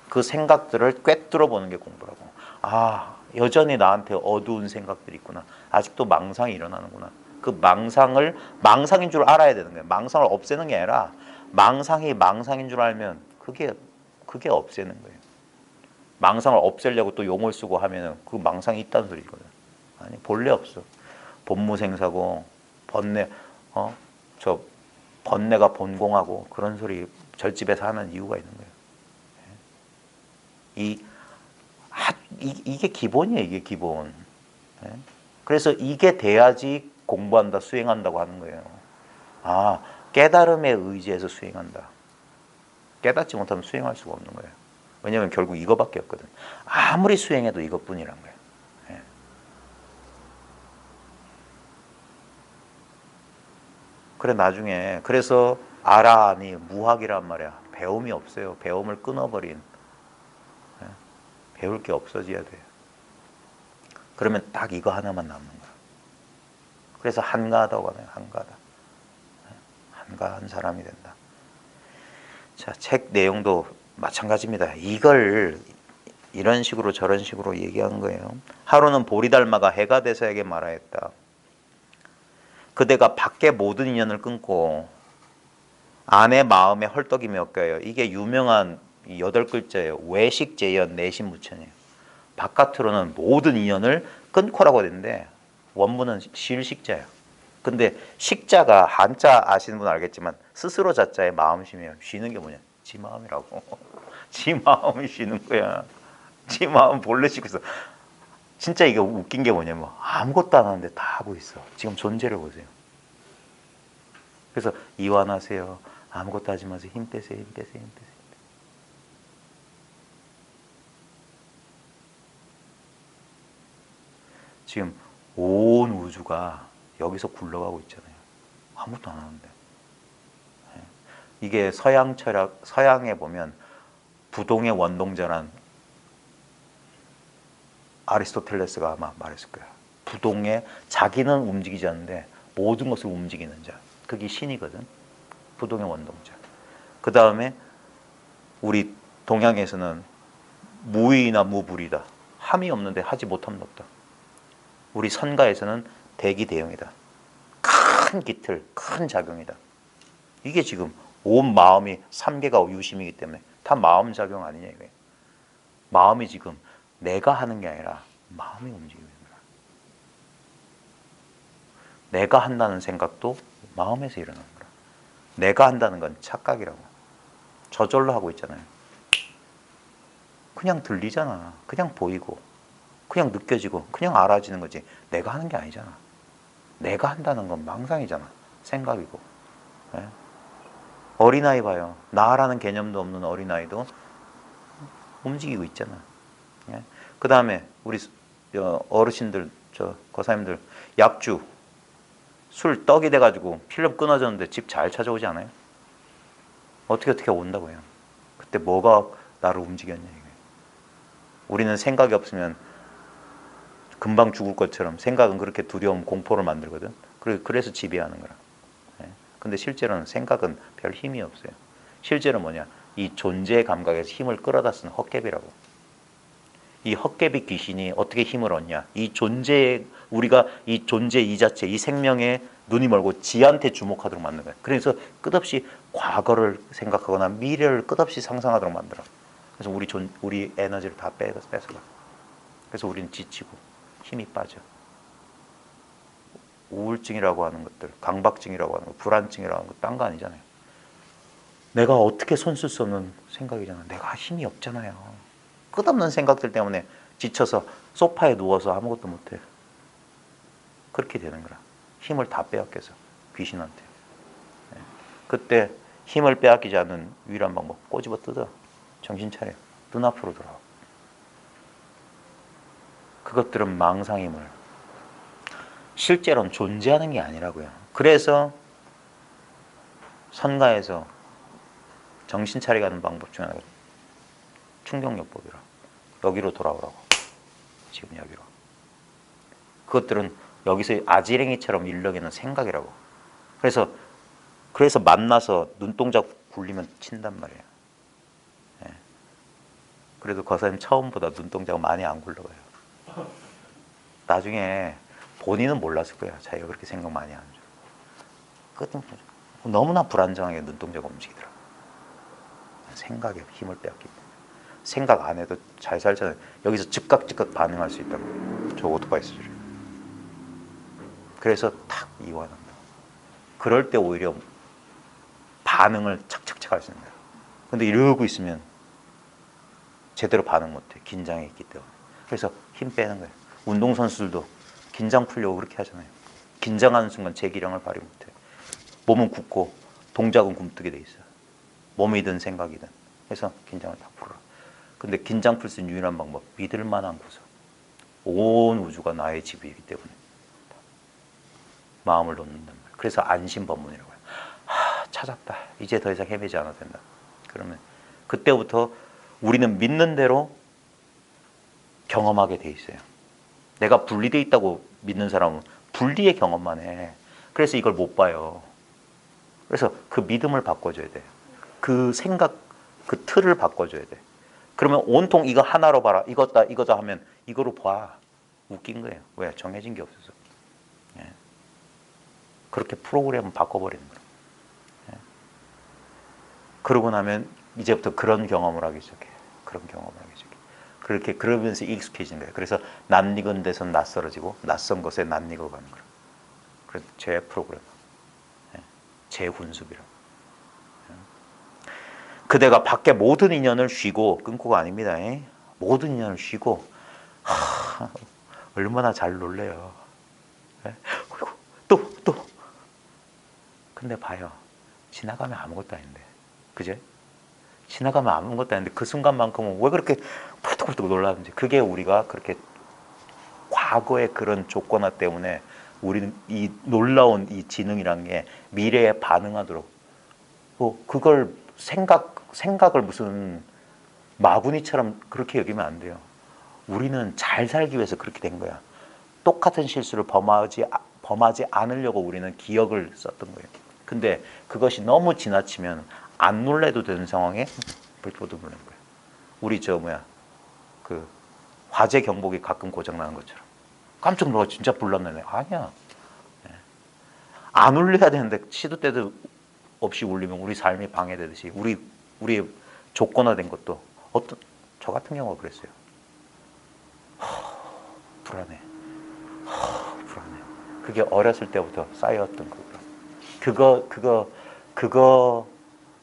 그 생각들을 꿰뚫어 보는 게 공부라고. 여전히 나한테 어두운 생각들이 있구나. 아직도 망상이 일어나는구나. 그 망상인 줄 알아야 되는 거예요. 망상을 없애는 게 아니라 망상이 망상인 줄 알면 그게 없애는 거예요. 망상을 없애려고 또 용을 쓰고 하면은 그 망상이 있다는 소리거든. 아니, 본래 없어. 본무생사고 번뇌가 본공하고 그런 소리 절집에서 하는 이유가 있는 거예요. 이게 기본이에요. 이게 기본. 그래서 이게 돼야지 공부한다, 수행한다고 하는 거예요. 깨달음에 의지해서 수행한다. 깨닫지 못하면 수행할 수가 없는 거예요. 왜냐하면 결국 이거밖에 없거든. 아무리 수행해도 이것뿐이란 거예요. 그래 나중에 그래서 아라하니 무학이란 말이야. 배움이 없어요. 배움을 끊어버린. 배울 게 없어져야 돼요. 그러면 딱 이거 하나만 남는 거야. 그래서 한가하다고 하네요. 한가하다. 한가한 사람이 된다. 자, 책 내용도 마찬가지입니다. 이걸 이런 식으로 저런 식으로 얘기한 거예요. 하루는 보리 닮아가 해가 돼서에게 말하였다. 그대가 밖에 모든 인연을 끊고 안의 마음에 헐떡이 몇 개요. 이게 유명한 8글자예요. 외식재연 내심무천이에요. 바깥으로는 모든 인연을 끊고라고 되는데 원문은 실식자예요. 근데 식자가 한자 아시는 분 알겠지만 스스로 자자의 마음심이에요. 쉬는 게 뭐냐? 지 마음이라고. 지 마음이 쉬는 거야. 지 마음 본래 쉬고 있어. 진짜 이게 웃긴 게 뭐냐면 아무것도 안 하는데 다 하고 있어. 지금 존재를 보세요. 그래서 이완하세요. 아무것도 하지 마세요. 힘 빼세요. 힘 빼세요. 힘 빼세요. 지금 온 우주가 여기서 굴러가고 있잖아요. 아무것도 안 하는데. 이게 서양 철학, 서양에 보면 부동의 원동자란 아리스토텔레스가 아마 말했을 거야. 부동의 자기는 움직이지 않는데 모든 것을 움직이는 자. 그게 신이거든. 부동의 원동자. 그 다음에 우리 동양에서는 무의나 무불이다. 함이 없는데 하지 못함도 없다. 우리 선가에서는 대기대용이다. 큰 기틀, 큰 작용이다. 이게 지금 온 마음이 3개가 유심이기 때문에 다 마음 작용 아니냐 이거예요. 마음이 지금 내가 하는 게 아니라 마음이 움직이는 거야. 내가 한다는 생각도 마음에서 일어나는 거야. 내가 한다는 건 착각이라고. 저절로 하고 있잖아요. 그냥 들리잖아. 그냥 보이고 그냥 느껴지고 그냥 알아지는 거지. 내가 하는 게 아니잖아. 내가 한다는 건 망상이잖아. 생각이고. 예? 어린아이 봐요. 나라는 개념도 없는 어린아이도 움직이고 있잖아. 예? 그 다음에 우리 어르신들, 거사님들, 약주, 술 떡이 돼가지고 필름 끊어졌는데 집 잘 찾아오지 않아요? 어떻게 온다고요? 그때 뭐가 나를 움직였냐 이거예요. 우리는 생각이 없으면 금방 죽을 것처럼 생각은 그렇게 두려움, 공포를 만들거든. 그래서 지배하는 거라. 예. 근데 실제로는 생각은 별 힘이 없어요. 실제로 뭐냐? 이 존재 감각에서 힘을 끌어다 쓰는 헛개비라고. 이 헛개비 귀신이 어떻게 힘을 얻냐? 이 존재, 우리가 이 존재 이 자체, 이 생명에 눈이 멀고 지한테 주목하도록 만드는 거예요. 그래서 끝없이 과거를 생각하거나 미래를 끝없이 상상하도록 만들어. 그래서 우리 에너지를 다 뺏어가. 그래서 우리는 지치고 힘이 빠져. 우울증이라고 하는 것들, 강박증이라고 하는 것, 불안증이라고 하는 것, 딴 거 아니잖아요. 내가 어떻게 손 쓸 수 없는 생각이잖아. 내가 힘이 없잖아요. 끝없는 생각들 때문에 지쳐서 소파에 누워서 아무것도 못해. 그렇게 되는 거라. 힘을 다 빼앗겨서 귀신한테. 그때 힘을 빼앗기지 않는 유일한 방법, 꼬집어 뜯어. 정신 차려. 눈앞으로 돌아와. 그것들은 망상임을 실제로는 존재하는 게 아니라고요. 그래서 선가에서 정신 차리게 하는 방법 중에 하나가 충격요법이라. 여기로 돌아오라고. 지금 여기로. 그것들은 여기서 아지랭이처럼 일렁이는 생각이라고. 그래서 만나서 눈동자 굴리면 친단 말이에요. 예. 그래도 거사님 처음보다 눈동자가 많이 안 굴러가요. 나중에 본인은 몰랐을 거야. 자기가 그렇게 생각 많이 하는 줄. 그것도 너무나 불안정하게 눈동자가 움직이더라고. 생각에 힘을 빼앗기 때문에. 생각 안 해도 잘 살잖아요. 여기서 즉각 반응할 수 있다고. 저 오토바이 수준이. 그래서 탁 이완한다. 그럴 때 오히려 반응을 착착착 할 수 있는 거야. 근데 이러고 있으면 제대로 반응 못해. 긴장해 있기 때문에. 그래서 힘 빼는 거예요. 운동선수들도 긴장 풀려고 그렇게 하잖아요. 긴장하는 순간 제 기량을 발휘 못해. 몸은 굳고 동작은 굼뜨게 돼 있어요. 몸이든 생각이든. 그래서 긴장을 다 풀어. 근데 긴장 풀 수 있는 유일한 방법, 믿을 만한 구석. 온 우주가 나의 집이기 때문에 마음을 놓는단 말이에요. 그래서 안심법문이라고 해요. 찾았다. 이제 더 이상 헤매지 않아도 된다. 그러면 그때부터 우리는 믿는 대로 경험하게 돼 있어요. 내가 분리돼 있다고 믿는 사람은 분리의 경험만 해. 그래서 이걸 못 봐요. 그래서 그 믿음을 바꿔줘야 돼. 그 생각, 그 틀을 바꿔줘야 돼. 그러면 온통 이거 하나로 봐라. 이거다 하면 이거로 봐. 웃긴 거예요. 왜? 정해진 게 없어서. 예. 그렇게 프로그램을 바꿔버리는 거예요. 예. 그러고 나면 이제부터 그런 경험을 하기 시작해. 그런 경험을 하기 시작해. 그러면서 익숙해지는 거예요. 그래서 낯익은 데선 낯설어지고 낯선 것에 낯익어 가는 거예요. 그래서 제 프로그램. 예. 제 훈습이라고. 그대가 밖에 모든 인연을 쉬고 끊고가 아닙니다. 모든 인연을 쉬고 얼마나 잘 놀래요. 또 근데 봐요. 지나가면 아무것도 아닌데. 그제? 지나가면 아무것도 아닌데 그 순간만큼은 왜 그렇게 펄떡펄떡 놀라는지. 그게 우리가 그렇게 과거의 그런 조건화 때문에 우리는 이 놀라운 이 지능이란 게 미래에 반응하도록 그걸 생각을 무슨 마구니처럼 그렇게 여기면 안 돼요. 우리는 잘 살기 위해서 그렇게 된 거야. 똑같은 실수를 범하지 않으려고 우리는 기억을 썼던 거예요. 근데 그것이 너무 지나치면 안 놀래도 되는 상황에 불도도 놀란 거예요. 우리 그 화재 경보기 가끔 고장 나는 것처럼 깜짝 놀라 진짜 불났네. 아니야. 안 울려야 되는데 시도 때도 없이 울리면 우리 삶이 방해되듯이 우리 조건화된 것도 저 같은 경우가 그랬어요. 불안해. 불안해. 그게 어렸을 때부터 쌓여왔던 거고요. 그거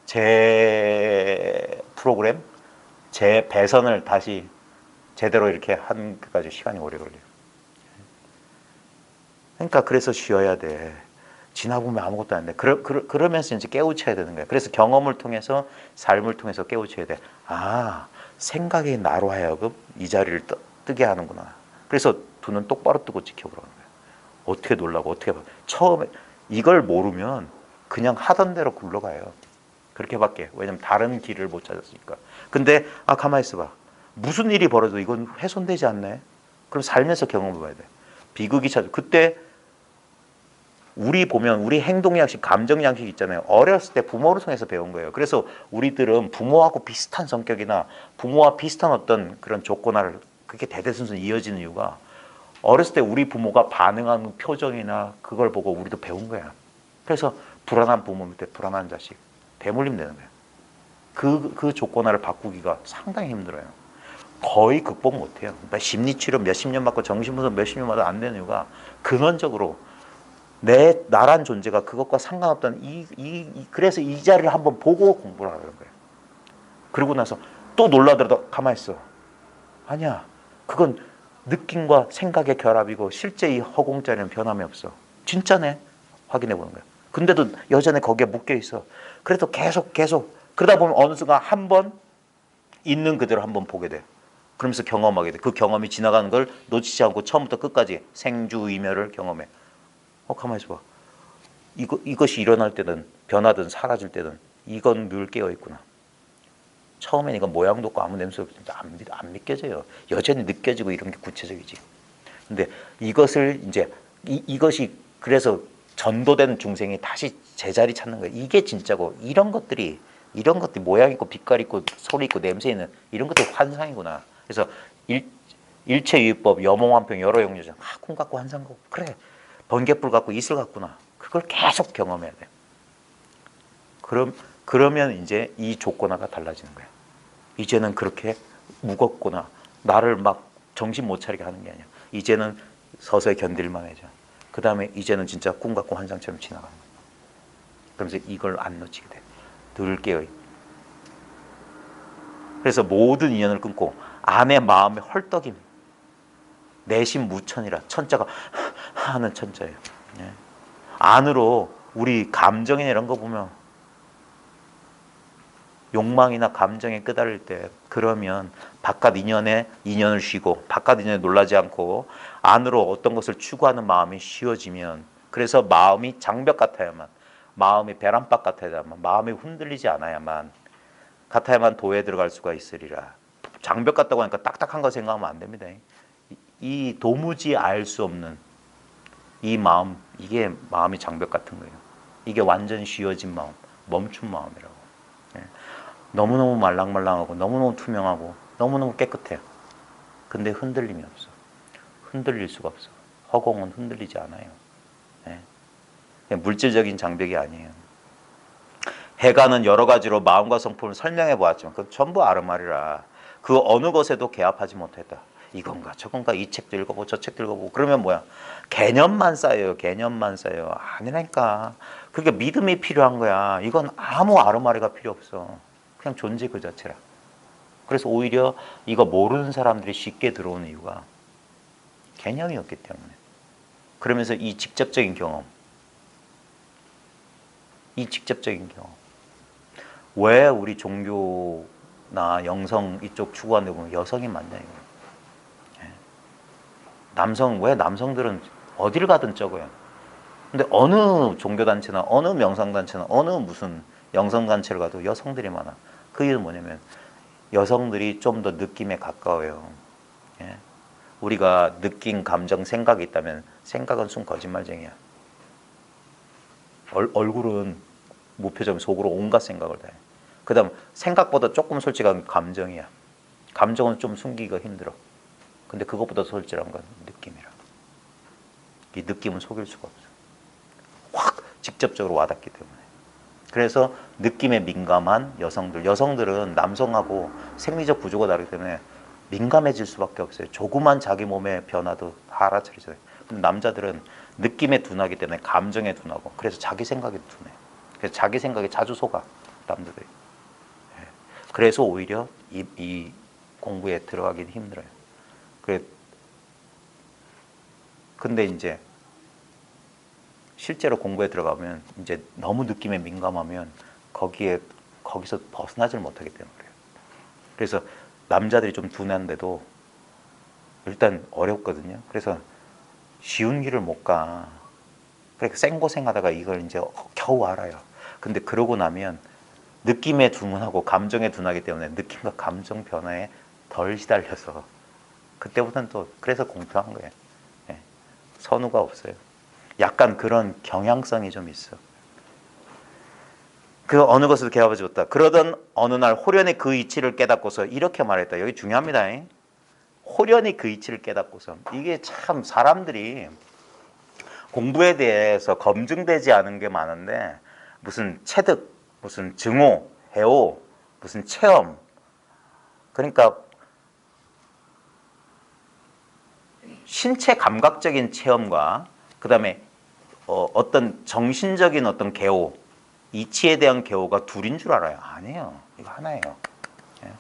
제 프로그램, 제 배선을 다시 제대로 이렇게 한 것까지 시간이 오래 걸려요. 그러니까 그래서 쉬어야 돼. 지나고 보면 아무것도 안 돼. 그러면서 이제 깨우쳐야 되는 거야. 그래서 경험을 통해서 삶을 통해서 깨우쳐야 돼. 아, 생각이 나로 하여금 이 자리를 뜨게 하는구나. 그래서 두 눈 똑바로 뜨고 지켜보라는 거야. 어떻게 놀라고 어떻게 봐. 처음에 이걸 모르면 그냥 하던 대로 굴러가요. 그렇게밖에. 왜냐면 다른 길을 못 찾았으니까. 근데 가만히 있어봐. 무슨 일이 벌어도 이건 훼손되지 않네. 그럼 살면서 경험해봐야 돼. 비극이 찾아. 그때 우리 보면 우리 행동 양식, 감정 양식 있잖아요. 어렸을 때 부모를 통해서 배운 거예요. 그래서 우리들은 부모하고 비슷한 성격이나 부모와 비슷한 어떤 그런 조건화를 그게 대대순순 이어지는 이유가 어렸을 때 우리 부모가 반응하는 표정이나 그걸 보고 우리도 배운 거야. 그래서 불안한 부모 밑에 불안한 자식, 대물림 되는 거예요. 그 조건화를 바꾸기가 상당히 힘들어요. 거의 극복 못해요. 심리치료 몇십 년 받고 정신분석 몇십 년 받아 안 되는 이유가 근원적으로 나란 존재가 그것과 상관없던 그래서 이 자리를 한번 보고 공부를 하는 거예요. 그러고 나서 또 놀라더라도 가만히 있어. 아니야. 그건 느낌과 생각의 결합이고 실제 이 허공자리는 변함이 없어. 진짜네. 확인해 보는 거야. 근데도 여전히 거기에 묶여 있어. 그래도 계속 그러다 보면 어느 순간 한 번 있는 그대로 한번 보게 돼. 그러면서 경험하게 돼. 그 경험이 지나가는 걸 놓치지 않고 처음부터 끝까지 생주의멸을 경험해. 가만히 있어봐. 이것이 일어날 때든 변하든 사라질 때든 이건 늘 깨어 있구나. 처음엔 이건 모양도 없고 아무 냄새도 없는데 안 믿겨져요. 여전히 느껴지고 이런 게 구체적이지. 근데 이것을 이제 이것이 그래서 전도된 중생이 다시 제자리 찾는 거예요. 이게 진짜고 이런 것들이 모양 있고 빛깔 있고 소리 있고 냄새 있는 이런 것들이 환상이구나. 그래서 일체유의법, 여몽환평, 여러용료전. 꿈 같고 환상 같고 그래. 번개불 같고 이슬 같구나. 그걸 계속 경험해야 돼. 그러면 이제 이 조건화가 달라지는 거야. 이제는 그렇게 무겁구나. 나를 막 정신 못 차리게 하는 게 아니야. 이제는 서서히 견딜만 해져. 그 다음에 이제는 진짜 꿈 같고 환상처럼 지나가는 거야. 그러면서 이걸 안 놓치게 돼. 늘 깨어있고. 그래서 모든 인연을 끊고 안에 마음의 헐떡임. 내심 무천이라 천자가 하는 천자예요. 안으로 우리 감정이나 이런 거 보면 욕망이나 감정에 끄달릴 때 그러면 바깥 인연을 쉬고 바깥 인연에 놀라지 않고 안으로 어떤 것을 추구하는 마음이 쉬워지면 그래서 마음이 장벽 같아야만 마음이 계란박 같아야만 마음이 흔들리지 않아야만 도에 들어갈 수가 있으리라. 장벽 같다고 하니까 딱딱한 거 생각하면 안 됩니다. 이 도무지 알 수 없는 이 마음, 이게 마음이 장벽 같은 거예요. 이게 완전 쉬어진 마음, 멈춘 마음이라고. 너무너무 말랑말랑하고 너무너무 투명하고 너무너무 깨끗해요. 근데 흔들림이 없어. 흔들릴 수가 없어. 허공은 흔들리지 않아요. 물질적인 장벽이 아니에요. 해가는 여러 가지로 마음과 성품을 설명해 보았지만 그건 전부 아르마리라. 그 어느 것에도 개합하지 못했다. 이건가 저건가 이 책도 읽어보고 저 책도 읽어보고 그러면 뭐야? 개념만 쌓여요. 개념만 쌓여요. 아니라니까. 그게 믿음이 필요한 거야. 이건 아무 아르마리가 필요 없어. 그냥 존재 그 자체라. 그래서 오히려 이거 모르는 사람들이 쉽게 들어오는 이유가 개념이 없기 때문에. 그러면서 이 직접적인 경험. 왜 우리 종교나 영성 이쪽 추구하는 데 보면 여성이 많냐 이거예요. 왜 남성들은 어딜 가든 적어요. 근데 어느 종교단체나 어느 명상단체나 어느 무슨 영성단체를 가도 여성들이 많아. 그 이유는 뭐냐면 여성들이 좀 더 느낌에 가까워요. 우리가 느낀 감정, 생각이 있다면 생각은 순 거짓말쟁이야. 얼굴은 무표정 속으로 온갖 생각을 다 해. 그 다음 생각보다 조금 솔직한 감정이야. 감정은 좀 숨기기가 힘들어. 근데 그것보다 솔직한 건 느낌이라. 이 느낌은 속일 수가 없어. 확 직접적으로 와닿기 때문에. 그래서 느낌에 민감한 여성들은 남성하고 생리적 구조가 다르기 때문에 민감해질 수밖에 없어요. 조그만 자기 몸의 변화도 다 알아차리잖아요. 근데 남자들은 느낌에 둔하기 때문에 감정에 둔하고 그래서 자기 생각에 둔해. 그래서 자기 생각에 자주 속아 남자들이. 그래서 오히려 이 공부에 들어가긴 힘들어요. 근데 이제 실제로 공부에 들어가면 이제 너무 느낌에 민감하면 거기서 벗어나질 못하기 때문에 그래요. 그래서 남자들이 좀 둔한데도 일단 어렵거든요. 그래서 쉬운 길을 못 가. 그러니까 생고생하다가 이걸 이제 겨우 알아요. 근데 그러고 나면 느낌에 둔하고 감정에 둔하기 때문에 느낌과 감정 변화에 덜 시달려서 그때부터는 또 그래서 공평한 거예요. 예. 선우가 없어요. 약간 그런 경향성이 좀 있어. 그 어느 것을 개화주었다. 그러던 어느 날 호련히 그 이치를 깨닫고서 이렇게 말했다. 여기 중요합니다. 호련히 그 이치를 깨닫고서. 이게 참 사람들이 공부에 대해서 검증되지 않은 게 많은데 무슨 체득, 무슨 증오, 해오, 무슨 체험. 그러니까 신체 감각적인 체험과 그다음에 어떤 정신적인 어떤 개오, 이치에 대한 개오가 둘인 줄 알아요. 아니에요. 이거 하나예요. 예.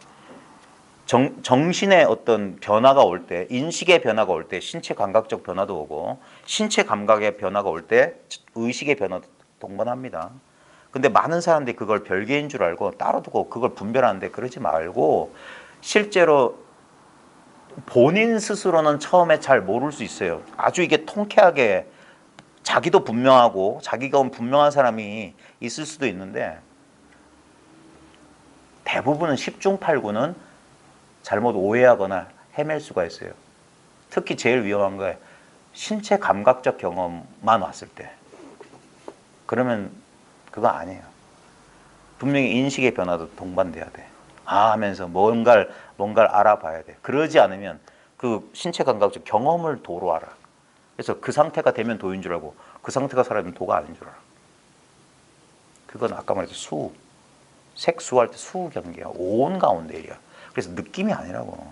정신의 어떤 변화가 올 때, 인식의 변화가 올 때 신체 감각적 변화도 오고 신체 감각의 변화가 올 때 의식의 변화도 동반합니다. 근데 많은 사람들이 그걸 별개인 줄 알고 따로 두고 그걸 분별하는데 그러지 말고 실제로 본인 스스로는 처음에 잘 모를 수 있어요. 아주 이게 통쾌하게 자기도 분명하고 자기가 분명한 사람이 있을 수도 있는데 대부분은 10중 8구는 잘못 오해하거나 헤맬 수가 있어요. 특히 제일 위험한 거예요. 신체 감각적 경험만 왔을 때. 그러면 그거 아니에요. 분명히 인식의 변화도 동반돼야 돼. 아 하면서 뭔가를 알아봐야 돼. 그러지 않으면 그 신체 감각적 경험을 도로 알아. 그래서 그 상태가 되면 도인 줄 알고 그 상태가 살아면 도가 아닌 줄 알아. 그건 아까 말했던 수. 색수할 때 수 경계야. 온 가운데 일이야. 그래서 느낌이 아니라고.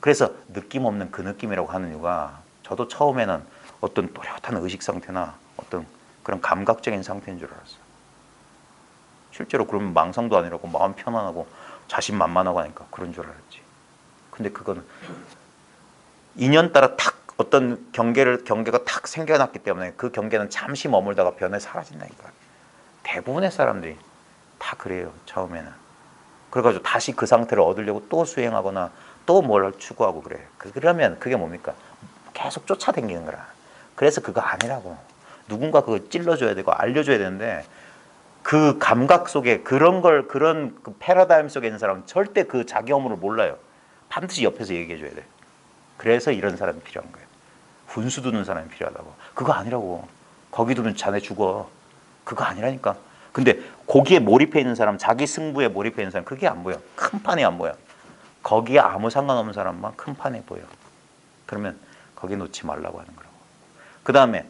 그래서 느낌 없는 그 느낌이라고 하는 이유가 저도 처음에는 어떤 또렷한 의식 상태나 어떤 그런 감각적인 상태인 줄 알았어요. 실제로 그러면 망상도 아니라고 마음 편안하고 자신만만하고 하니까 그런 줄 알았지. 근데 그거는 인연 따라 탁 어떤 경계가 탁 생겨났기 때문에 그 경계는 잠시 머물다가 변해 사라진다니까. 대부분의 사람들이 다 그래요. 처음에는. 그래가지고 다시 그 상태를 얻으려고 또 수행하거나 또 뭘 추구하고 그래요. 그러면 그게 뭡니까? 계속 쫓아다니는 거라. 그래서 그거 아니라고. 누군가 그거 찔러줘야 되고 알려줘야 되는데 그 감각 속에 그런 그 패러다임 속에 있는 사람은 절대 그 자기 허물을 몰라요. 반드시 옆에서 얘기해줘야 돼. 그래서 이런 사람이 필요한 거예요. 분수 두는 사람이 필요하다고. 그거 아니라고. 거기 두면 자네 죽어. 그거 아니라니까. 근데 거기에 몰입해 있는 사람, 자기 승부에 몰입해 있는 사람, 그게 안 보여. 큰 판이 안 보여. 거기에 아무 상관없는 사람만 큰 판에 보여. 그러면 거기 놓지 말라고 하는 거라고. 그 다음에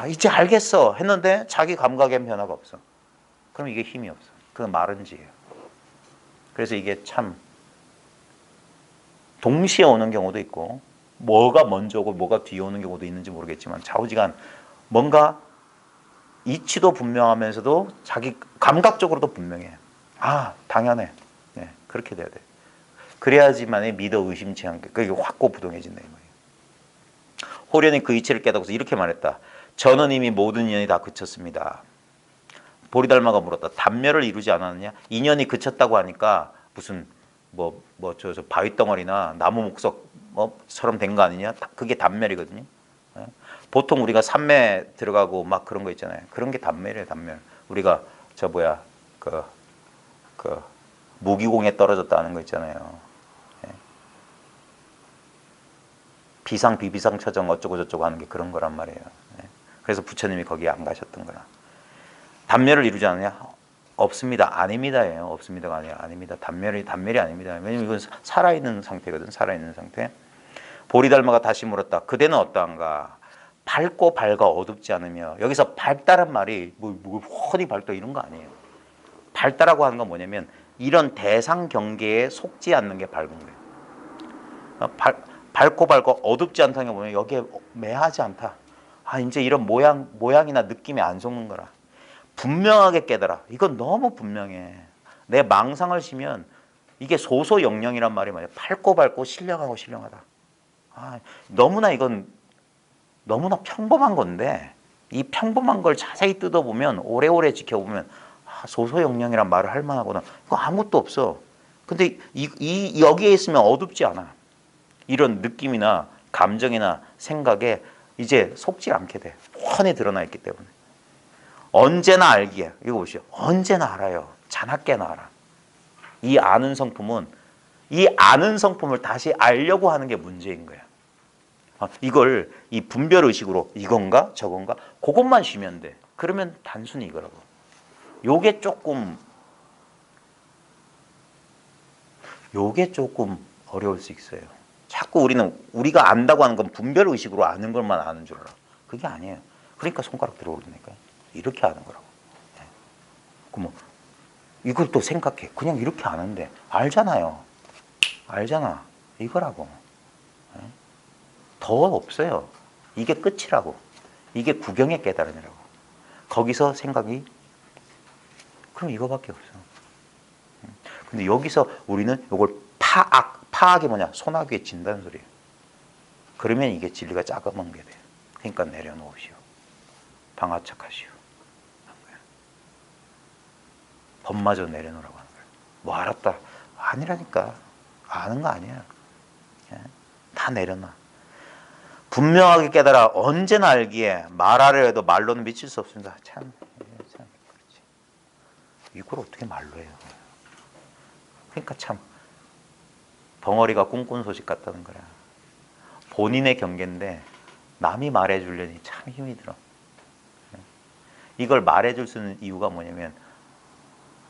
이제 알겠어 했는데 자기 감각엔 변화가 없어. 그럼 이게 힘이 없어. 그건 마른지예요. 그래서 이게 참 동시에 오는 경우도 있고 뭐가 먼저 오고 뭐가 뒤에 오는 경우도 있는지 모르겠지만 좌우지간 뭔가 이치도 분명하면서도 자기 감각적으로도 분명해. 당연해. 네, 그렇게 돼야 돼. 그래야지만 믿어 의심치 않게 그게 확고부동해진다 이 말이에요. 호련히 그 이치를 깨닫고서 이렇게 말했다. 저는 이미 모든 인연이 다 그쳤습니다. 보리달마가 물었다. 단멸을 이루지 않았느냐? 인연이 그쳤다고 하니까 무슨 저 바위덩어리나 나무 목석처럼 된 거 아니냐? 그게 단멸이거든요. 보통 우리가 산매 들어가고 막 그런 거 있잖아요. 그런 게 단멸이에요, 단멸. 우리가 그 무기공에 떨어졌다는 거 있잖아요. 비상 비비상 처정 어쩌고 저쩌고 하는 게 그런 거란 말이에요. 그래서 부처님이 거기에 안 가셨던 거라. 단멸을 이루지 않느냐? 없습니다. 아닙니다예요. 없습니다가 아니라 아닙니다. 단멸이 아닙니다. 왜냐면 이건 살아있는 상태거든. 살아있는 상태. 보리달마가 다시 물었다. 그대는 어떠한가? 밝고 밝아 어둡지 않으며. 여기서 밝다란 말이 훤히 밝다 이런 거 아니에요. 밝다라고 하는 건 뭐냐면 이런 대상 경계에 속지 않는 게 밝은 거예요. 밝고 어둡지 않다는 게 뭐냐면 여기에 매하지 않다. 이제 이런 모양이나 느낌이 안 속는 거라. 분명하게 깨달아. 이건 너무 분명해. 내 망상을 쉬면 이게 소소영령이란 말이 뭐예요? 밝고 신령하고 신령하다. 너무나 이건 너무나 평범한 건데 이 평범한 걸 자세히 뜯어보면 오래오래 지켜보면 소소영령이란 말을 할 만하구나. 그거 아무것도 없어. 근데 여기에 있으면 어둡지 않아. 이런 느낌이나 감정이나 생각에 이제 속지 않게 돼. 훤히 드러나 있기 때문에. 언제나 알기에. 이거 보시죠. 언제나 알아요. 자나깨나 알아. 이 아는 성품은 이 아는 성품을 다시 알려고 하는 게 문제인 거야. 이걸 이 분별 의식으로 이건가 저건가 그것만 쉬면 돼. 그러면 단순히 이거라고. 요게 조금 어려울 수 있어요. 자꾸 우리가 안다고 하는 건 분별 의식으로 아는 것만 아는 줄 알아. 그게 아니에요. 그러니까 손가락 들어오르니까 이렇게 아는 거라고. 그럼 이걸 또 생각해. 그냥 이렇게 아는데 알잖아요. 알잖아. 이거라고. 더 없어요. 이게 끝이라고. 이게 구경의 깨달음이라고. 거기서 생각이 그럼 이거밖에 없어. 근데 여기서 우리는 이걸 파악이 뭐냐? 소나귀에 진다는 소리예요. 그러면 이게 진리가 작아만 게 돼. 그러니까 내려놓으시오. 방아착하시오. 법마저 내려놓으라고 하는 거예요. 뭐 알았다. 아니라니까. 아는 거 아니야. 다 내려놔. 분명하게 깨달아 언제나 알기에 말하려 해도 말로는 미칠 수 없습니다. 참 그렇지. 이걸 어떻게 말로 해요? 그러니까 참 벙어리가 꿈꾼 소식 같다는 거야. 본인의 경계인데 남이 말해주려니 참 힘이 들어. 이걸 말해줄 수 있는 이유가 뭐냐면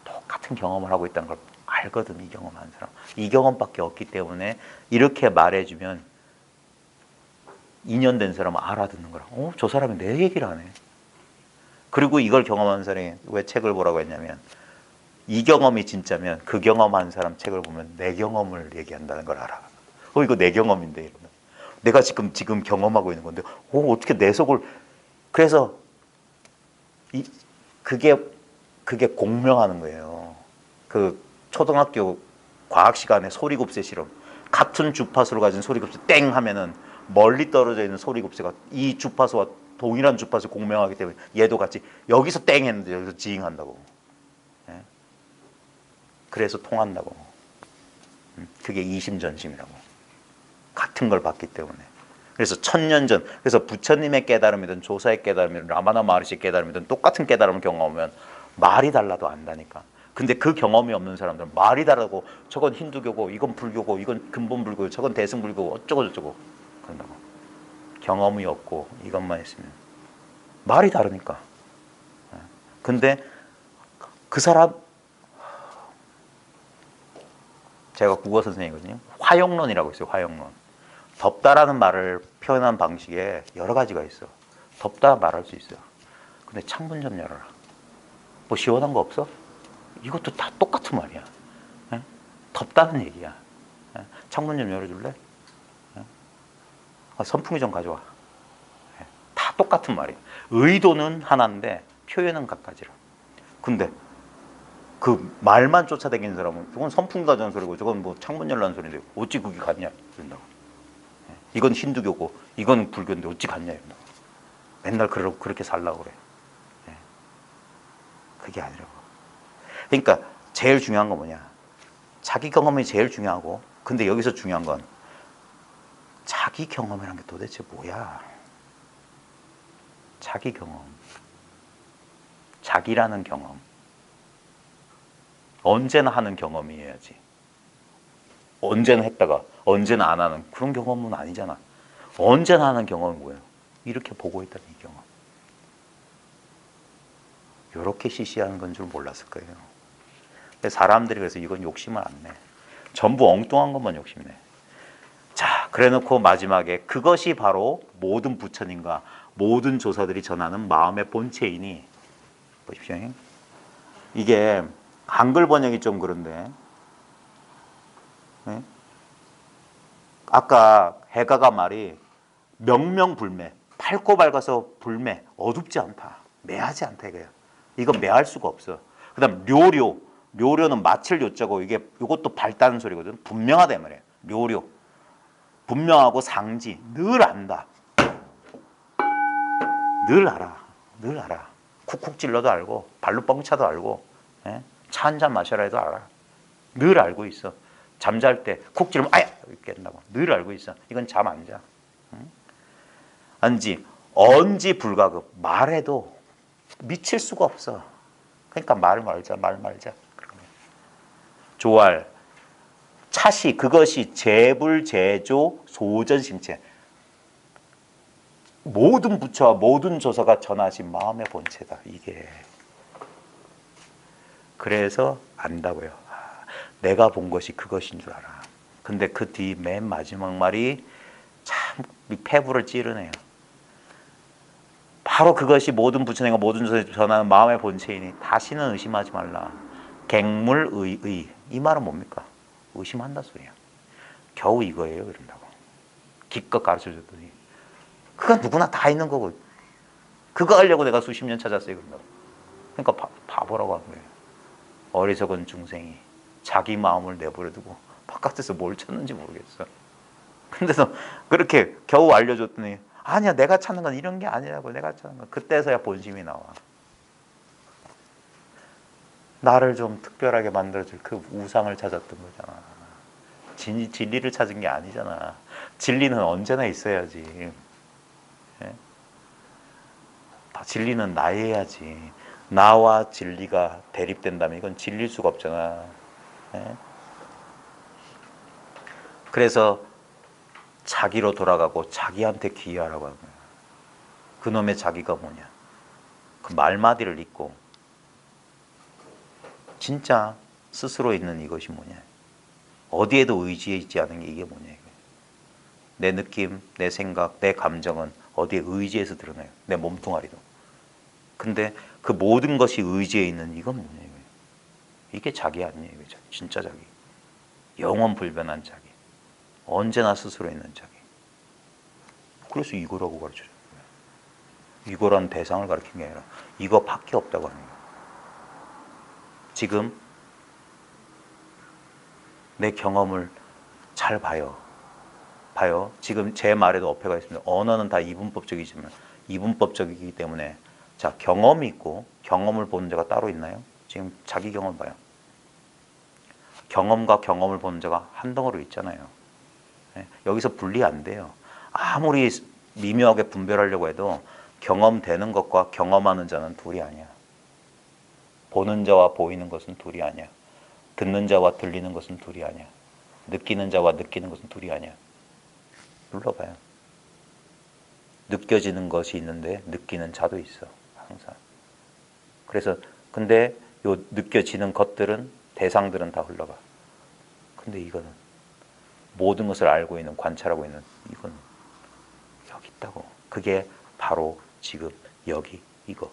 똑같은 경험을 하고 있다는 걸 알거든. 이 경험한 사람. 이 경험밖에 없기 때문에 이렇게 말해주면 2년 된 사람은 알아듣는 거라. 저 사람이 내 얘기를 하네. 그리고 이걸 경험한 사람이 왜 책을 보라고 했냐면 이 경험이 진짜면 그 경험한 사람 책을 보면 내 경험을 얘기한다는 걸 알아. 이거 내 경험인데 이러면. 내가 지금 경험하고 있는 건데 어떻게 내 속을. 그래서 그게 공명하는 거예요. 그 초등학교 과학 시간에 소리곱새 실험. 같은 주파수를 가진 소리곱새 땡 하면은 멀리 떨어져 있는 소리곱새가 이 주파수와 동일한 주파수 공명하기 때문에 얘도 같이 여기서 땡 했는데 여기서 지잉 한다고. 그래서 통한다고. 그게 이심전심이라고. 같은 걸 봤기 때문에. 그래서 천년 전, 그래서 부처님의 깨달음이든 조사의 깨달음이든 라마나 마하리시의 깨달음이든 똑같은 깨달음을 경험하면 말이 달라도 안다니까. 근데 그 경험이 없는 사람들은 말이 다르고 저건 힌두교고 이건 불교고 이건 근본불교고 저건 대승불교고 어쩌고 저쩌고 그런다고. 경험이 없고 이것만 있으면 말이 다르니까. 근데 그 사람, 제가 국어 선생님이거든요. 화용론이라고 있어요. 화용론. 덥다라는 말을 표현한 방식에 여러 가지가 있어. 덥다 말할 수 있어요. 근데 창문 좀 열어라. 뭐 시원한 거 없어? 이것도 다 똑같은 말이야. 덥다는 얘기야. 창문 좀 열어줄래? 선풍기 좀 가져와. 다 똑같은 말이야. 의도는 하나인데 표현은 각가지라. 근데 그 말만 쫓아다니는 사람은 저건 선풍기 가자는 소리고 저건 뭐 창문 열라는 소리인데 어찌 그게 같냐 이런다고. 이건 힌두교고 이건 불교인데 어찌 같냐 이런다고. 맨날 그렇게 살라고 그래. 그게 아니라고. 그러니까 제일 중요한 건 뭐냐. 자기 경험이 제일 중요하고 근데 여기서 중요한 건 자기 경험이란 게 도대체 뭐야. 자기 경험. 자기라는 경험. 언제나 하는 경험이어야지. 언제나 했다가 언제나 안 하는 그런 경험은 아니잖아. 언제나 하는 경험은 뭐예요? 이렇게 보고 있다는 이 경험. 이렇게 시시한 건 줄 몰랐을 거예요. 사람들이 그래서 이건 욕심을 안 내. 전부 엉뚱한 것만 욕심내. 자, 그래놓고 마지막에 그것이 바로 모든 부처님과 모든 조사들이 전하는 마음의 본체이니 보십시오. 이게 한글 번역이 좀 그런데 아까 해가가 말이 명명불매, 밝고 밝아서 불매, 어둡지 않다, 매하지 않다 이거야. 이건 매할 수가 없어. 그다음 료료는 마칠 요자고 이것도 밝다는 소리거든. 분명하다 이 말이야. 료료 분명하고 상지 늘 안다. 늘 알아. 늘 알아. 쿡쿡 찔러도 알고 발로 뻥 차도 알고 예? 차 한 잔 마셔라 해도 알아. 늘 알고 있어. 잠잘 때 쿡 찌르면 아야 이렇게 깬다고. 늘 알고 있어. 이건 잠 안 자. 응? 안지 언지 불가급. 말해도 미칠 수가 없어. 그러니까 말 말자. 조알 차시 그것이 재불제조 소전심체. 모든 부처와 모든 조서가 전하신 마음의 본체다. 이게 그래서 안다고요. 내가 본 것이 그것인 줄 알아. 근데 그 뒤 맨 마지막 말이 참 폐부를 찌르네요. 바로 그것이 모든 부처님과 모든 조서에 전하는 마음의 본체이니 다시는 의심하지 말라. 객물의의. 이 말은 뭡니까? 의심한다 소리야. 겨우 이거예요. 이런다고. 기껏 가르쳐줬더니 그건 누구나 다 있는 거고 그거 하려고 내가 수십 년 찾았어요. 그런다고. 그러니까 바보라고 하는 거예요. 어리석은 중생이 자기 마음을 내버려두고 바깥에서 뭘 찾는지 모르겠어. 근데도 그렇게 겨우 알려줬더니 아니야 내가 찾는 건 이런 게 아니라고. 내가 찾는 건 그때서야 본심이 나와. 나를 좀 특별하게 만들어줄 그 우상을 찾았던 거잖아. 진리를 찾은 게 아니잖아. 진리는 언제나 있어야지. 예? 진리는 나여야지. 나와 진리가 대립된다면 이건 진리일 수가 없잖아. 예? 그래서 자기로 돌아가고 자기한테 귀의하라고 하는 거야. 그놈의 자기가 뭐냐. 그 말마디를 잊고 진짜 스스로 있는 이것이 뭐냐. 어디에도 의지해 있지 않은 게 이게 뭐냐. 내 느낌, 내 생각, 내 감정은 어디에 의지해서 드러나요. 내 몸뚱아리도. 근데 그 모든 것이 의지해 있는 이건 뭐냐. 이게 자기 아니에요. 진짜 자기. 영원 불변한 자기. 언제나 스스로 있는 자기. 그래서 이거라고 가르쳐줘요. 이거란 대상을 가르친 게 아니라 이거밖에 없다고 하는 거예요. 지금 내 경험을 잘 봐요. 지금 제 말에도 어폐가 있습니다. 언어는 다 이분법적이지만 이분법적이기 때문에 자 경험이 있고 경험을 보는 자가 따로 있나요? 지금 자기 경험을 봐요. 경험과 경험을 보는 자가 한 덩어리 있잖아요. 여기서 분리 안 돼요. 아무리 미묘하게 분별하려고 해도 경험되는 것과 경험하는 자는 둘이 아니야. 보는 자와 보이는 것은 둘이 아니야. 듣는 자와 들리는 것은 둘이 아니야. 느끼는 자와 느끼는 것은 둘이 아니야. 눌러봐요. 느껴지는 것이 있는데 느끼는 자도 있어. 항상. 그래서 근데 요 느껴지는 것들은 대상들은 다 흘러가. 근데 이거는 모든 것을 알고 있는 관찰하고 있는 이건 여기 있다고. 그게 바로 지금 여기 이거.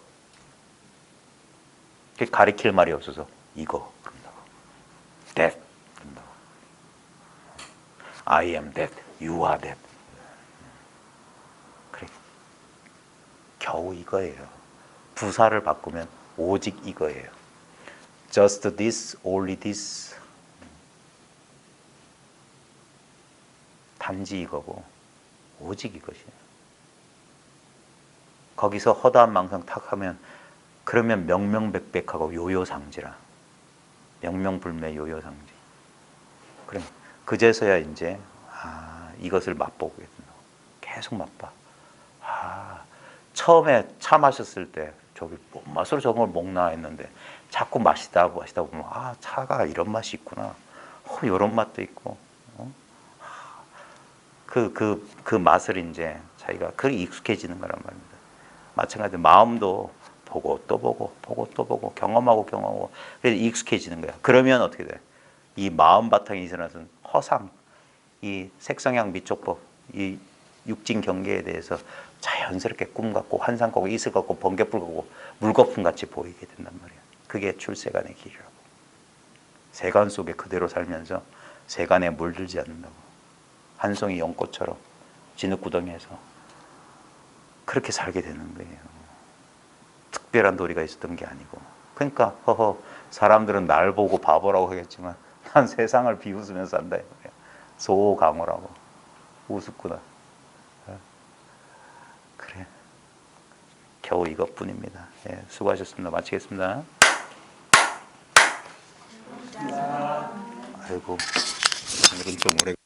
가리킬 말이 없어서 이거 그런다고. That 그런다고. I am that. You are that. 그래. 겨우 이거예요. 부사를 바꾸면 오직 이거예요. Just this, only this. 단지 이거고 오직 이것이에요. 거기서 허다한 망상 탁 하면 그러면 명명백백하고 요요상지라. 명명불매 요요상지. 그래. 그제서야 이제 이것을 맛보게 된다고. 계속 맛봐. 처음에 차 마셨을 때 저기 뭔 맛으로 저걸 먹나 했는데 자꾸 마시다 보면 차가 이런 맛이 있구나. 이런 맛도 있고. 그 맛을 이제 자기가 그렇게 익숙해지는 거란 말입니다. 마찬가지로 마음도 보고 또 보고 경험하고 그래서 익숙해지는 거야. 그러면 어떻게 돼? 이 마음 바탕에 일어나는 허상, 이 색성향 미촉법, 이 육진 경계에 대해서 자연스럽게 꿈 같고 환상 같고 이슬 같고 번개불 같고 물거품 같이 보이게 된단 말이야. 그게 출세간의 길이라고. 세간 속에 그대로 살면서 세간에 물들지 않는다고. 한 송이 연꽃처럼 진흙구덩이에서 그렇게 살게 되는 거예요. 특별한 도리가 있었던 게 아니고. 그러니까 사람들은 날 보고 바보라고 하겠지만 난 세상을 비웃으면서 산다. 소강호라고. 우습구나. 그래. 바로 이것뿐입니다. 예, 수고하셨습니다. 마치겠습니다. 아이고 오늘은 좀 오래